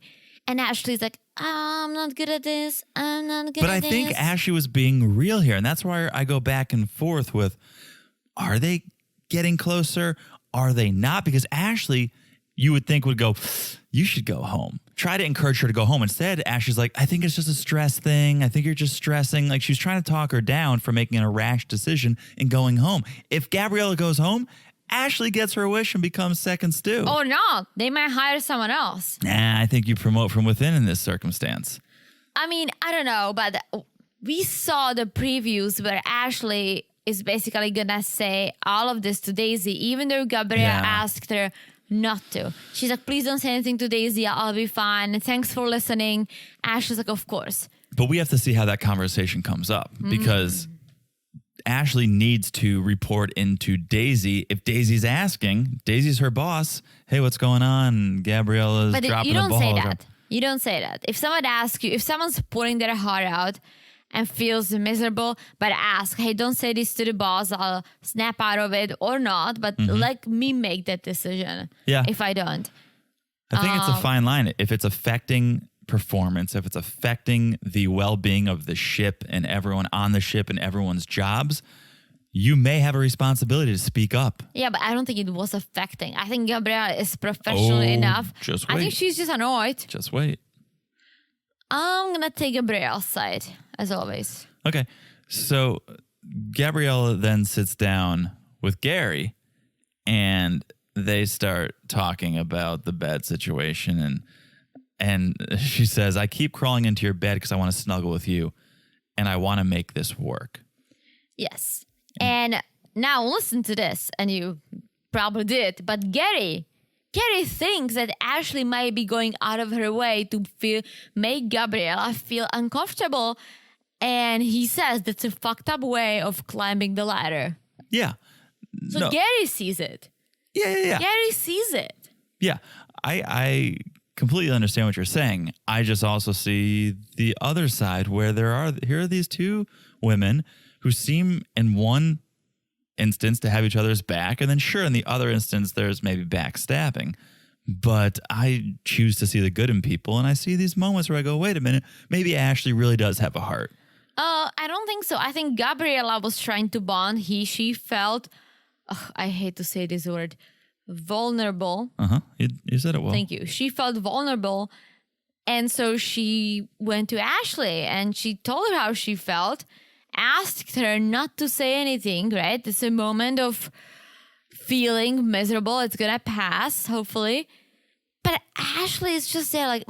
And Ashley's like, I'm not good at this. I'm not good But at I this. think Ashley was being real here. And that's why I go back and forth with, are they getting closer? Are they not? Because Ashley, you would think would go, you should go home. Try to encourage her to go home. Instead, Ashley's like, I think it's just a stress thing. I think you're just stressing. Like she's trying to talk her down for making a rash decision and going home. If Gabriela goes home, Ashley gets her wish and becomes second stew. Oh, no. They might hire someone else. Nah, I think you promote from within in this circumstance. I mean, I don't know, but we saw the previews where Ashley is basically going to say all of this to Daisy, even though Gabrielle asked her not to. She's like, please don't say anything to Daisy. I'll be fine. Thanks for listening. Ashley's like, of course. But we have to see how that conversation comes up because Ashley needs to report into Daisy. If Daisy's asking, Daisy's her boss. Hey, what's going on? Gabriela's But dropping you don't the ball. say that. You don't say that. If someone asks you, if someone's pouring their heart out and feels miserable, but ask, hey, don't say this to the boss. I'll snap out of it or not. But let me make that decision. Yeah. If I don't. I think it's a fine line. If it's affecting performance, if it's affecting the well-being of the ship and everyone on the ship and everyone's jobs, you may have a responsibility to speak up. Yeah, but I don't think it was affecting. I think Gabrielle is professional enough. Just I think wait. she's just annoyed. Just wait. I'm going to take Gabrielle's side, as always. Okay. So Gabriella then sits down with Gary and they start talking about the bed situation. And she says, I keep crawling into your bed because I want to snuggle with you and I want to make this work. Yes. And now listen to this, and you probably did, but Gary thinks that Ashley might be going out of her way to make Gabriella feel uncomfortable. And he says that's a fucked up way of climbing the ladder. Yeah. So No. Gary sees it. Yeah. Gary sees it. Yeah. I completely understand what you're saying. I just also see the other side where here are these two women who seem in one instance to have each other's back. And then sure, in the other instance, there's maybe backstabbing. But I choose to see the good in people. And I see these moments where I go, wait a minute, maybe Ashley really does have a heart. I don't think so. I think Gabriella was trying to bond. She felt, I hate to say this word, vulnerable. You said it well. Thank you. She felt vulnerable. And so she went to Ashley and she told her how she felt, asked her not to say anything, right? It's a moment of feeling miserable. It's going to pass, hopefully. But Ashley is just there like,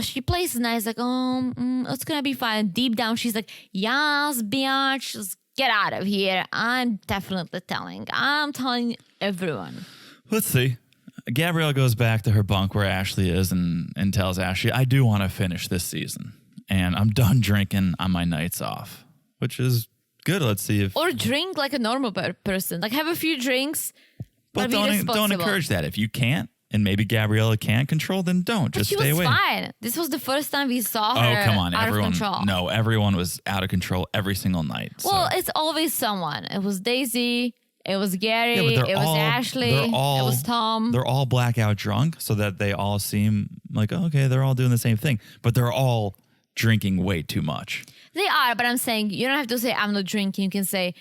she plays nice, like, it's going to be fine. Deep down, she's like, yes, bitch, just get out of here. I'm telling everyone. Let's see. Gabrielle goes back to her bunk where Ashley is and tells Ashley, I do want to finish this season. And I'm done drinking on my nights off, which is good. Let's see if... Or drink like a normal person. Like have a few drinks, but be don't responsible. encourage that. If you can't, and maybe Gabriella can't control, then don't. Just stay away. She was fine. This was the first time we saw her Oh, come on. out Everyone, of control. no, everyone was out of control every single night. Well, so. it's always someone. It was Daisy. It was Gary. Yeah, but It was Ashley. It was Tom. They're all blackout drunk so that they all seem like, oh, okay, they're all doing the same thing. But they're all drinking way too much. They are, but I'm saying you don't have to say I'm not drinking. You can say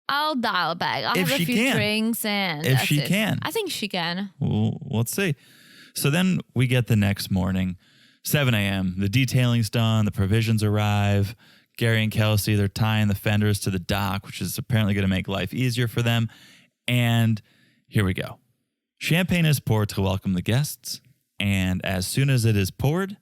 I'll dial back. I'll If have a she few can. drinks and If that's she it. can. I think she can. Well, let's see. So then we get the next morning, 7 a.m. The detailing's done. The provisions arrive. Gary and Kelsey, they're tying the fenders to the dock, which is apparently going to make life easier for them. And here we go. Champagne is poured to welcome the guests. And as soon as it is poured,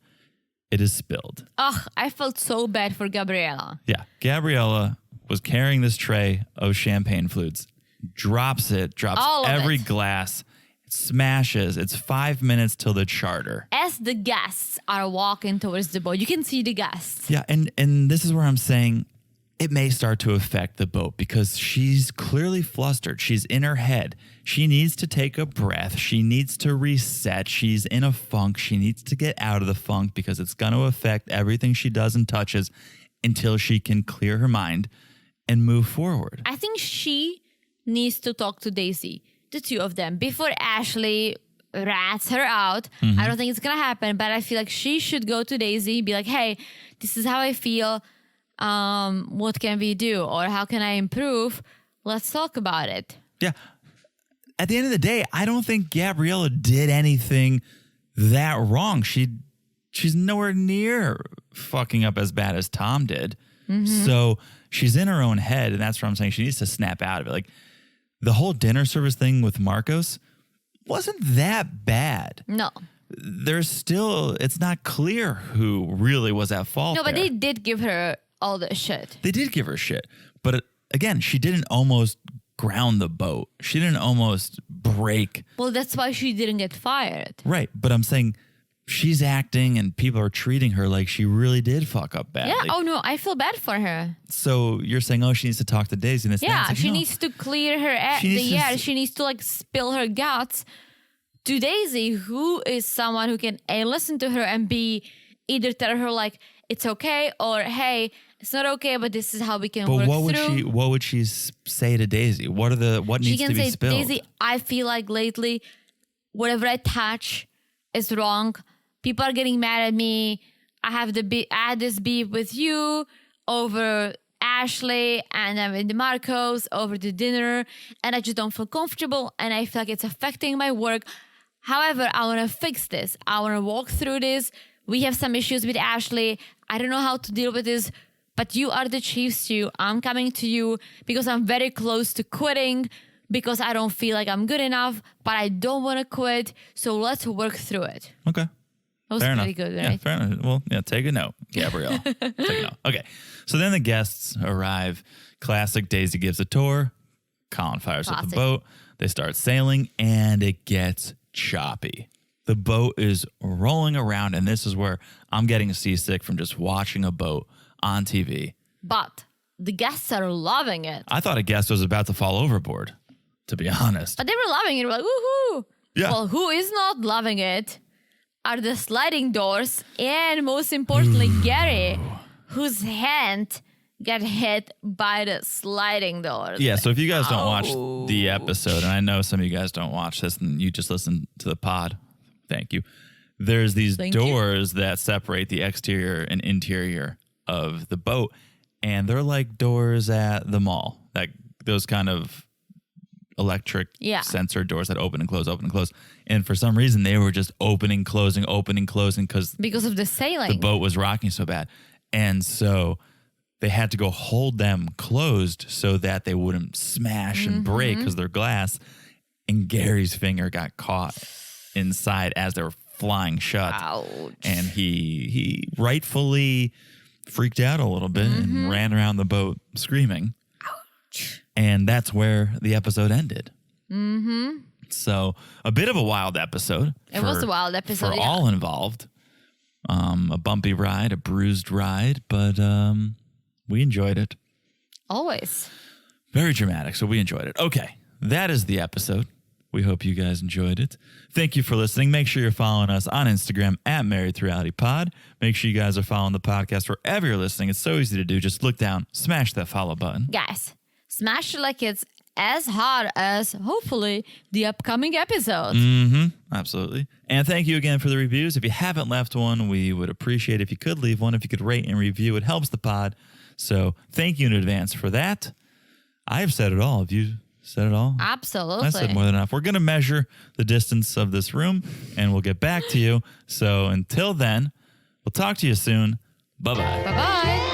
it is spilled. Ugh, I felt so bad for Gabriela. Yeah. Gabriela was carrying this tray of champagne flutes, drops All of every it. glass, smashes. It's 5 minutes till the charter. As the guests are walking towards the boat, you can see the guests. Yeah, and this is where I'm saying it may start to affect the boat because she's clearly flustered. She's in her head. She needs to take a breath. She needs to reset. She's in a funk. She needs to get out of the funk because it's going to affect everything she does and touches until she can clear her mind and move forward. I think she needs to talk to Daisy, the two of them, before Ashley rats her out. Mm-hmm. I don't think it's going to happen, but I feel like she should go to Daisy, be like, hey, this is how I feel. What can we do? Or how can I improve? Let's talk about it. Yeah. At the end of the day, I don't think Gabriela did anything that wrong. She's nowhere near fucking up as bad as Tom did. Mm-hmm. So she's in her own head, and that's what I'm saying. She needs to snap out of it. Like the whole dinner service thing with Marcos wasn't that bad. No. There's still, it's not clear who really was at fault. No, but there. they did give her all the shit. They did give her shit. But again, she didn't almost ground the boat. She didn't almost break. Well, that's why she didn't get fired. Right. But I'm saying she's acting and people are treating her like she really did fuck up badly. Yeah. Oh, no, I feel bad for her. So you're saying, oh, she needs to talk to Daisy. And it's Yeah, like, she no. needs to clear her She needs to air. She needs to like spill her guts to Daisy, who is someone who can A, listen to her and B, either tell her like it's okay or hey, it's not okay, but this is how we can work But through. what would she say to Daisy? What She needs can to be say, spilled? Daisy, I feel like lately, whatever I touch is wrong. People are getting mad at me. I had this beef with you over Ashley and then with Marcos over the dinner, and I just don't feel comfortable, and I feel like it's affecting my work. However, I want to fix this. I want to walk through this. We have some issues with Ashley. I don't know how to deal with this, but you are the chief stew. I'm coming to you because I'm very close to quitting because I don't feel like I'm good enough, but I don't want to quit. So let's work through it. Okay. That was Fair pretty enough. good, Yeah, right? fair enough. Well, yeah, take a note, Gabrielle. Take a note. Okay. So then the guests arrive. Classic Daisy gives a tour. Colin fires up the Classic. boat. They start sailing and it gets choppy. The boat is rolling around, and this is where I'm getting seasick from just watching a boat on TV. But the guests are loving it. I thought a guest was about to fall overboard, to be honest. But they were loving it. We're like, woohoo. Yeah. Well, who is not loving it are the sliding doors and most importantly, Gary, whose hand got hit by the sliding doors. Yeah, so if you guys don't watch the episode, and I know some of you guys don't watch this and you just listen to the pod, thank you. There's these Thank you. doors that separate the exterior and interior of the boat, and they're like doors at the mall. Like those kind of electric sensor doors that open and close, open and close. And for some reason, they were just opening, closing because Because of the sailing. the boat was rocking so bad. And so they had to go hold them closed so that they wouldn't smash and break because they're glass. And Gary's finger got caught inside as they were flying shut. Ouch. And he rightfully freaked out a little bit and ran around the boat screaming. Ouch. And that's where the episode ended. Mm-hmm. So a bit of a wild episode. It was a wild episode, For yeah. all involved. A bumpy ride, a bruised ride, but we enjoyed it. Always. Very dramatic, so we enjoyed it. Okay, that is the episode. We hope you guys enjoyed it. Thank you for listening. Make sure you're following us on Instagram at Married to Reality Pod. Make sure you guys are following the podcast wherever you're listening. It's so easy to do. Just look down, smash that follow button. Guys, smash it like it's as hard as, hopefully, the upcoming episode. Absolutely. And thank you again for the reviews. If you haven't left one, we would appreciate if you could leave one. If you could rate and review, it helps the pod. So thank you in advance for that. I have said it all. Have you said it all? Absolutely. I said more than enough. We're going to measure the distance of this room and we'll get back to you. So until then, we'll talk to you soon. Bye-bye. Bye-bye.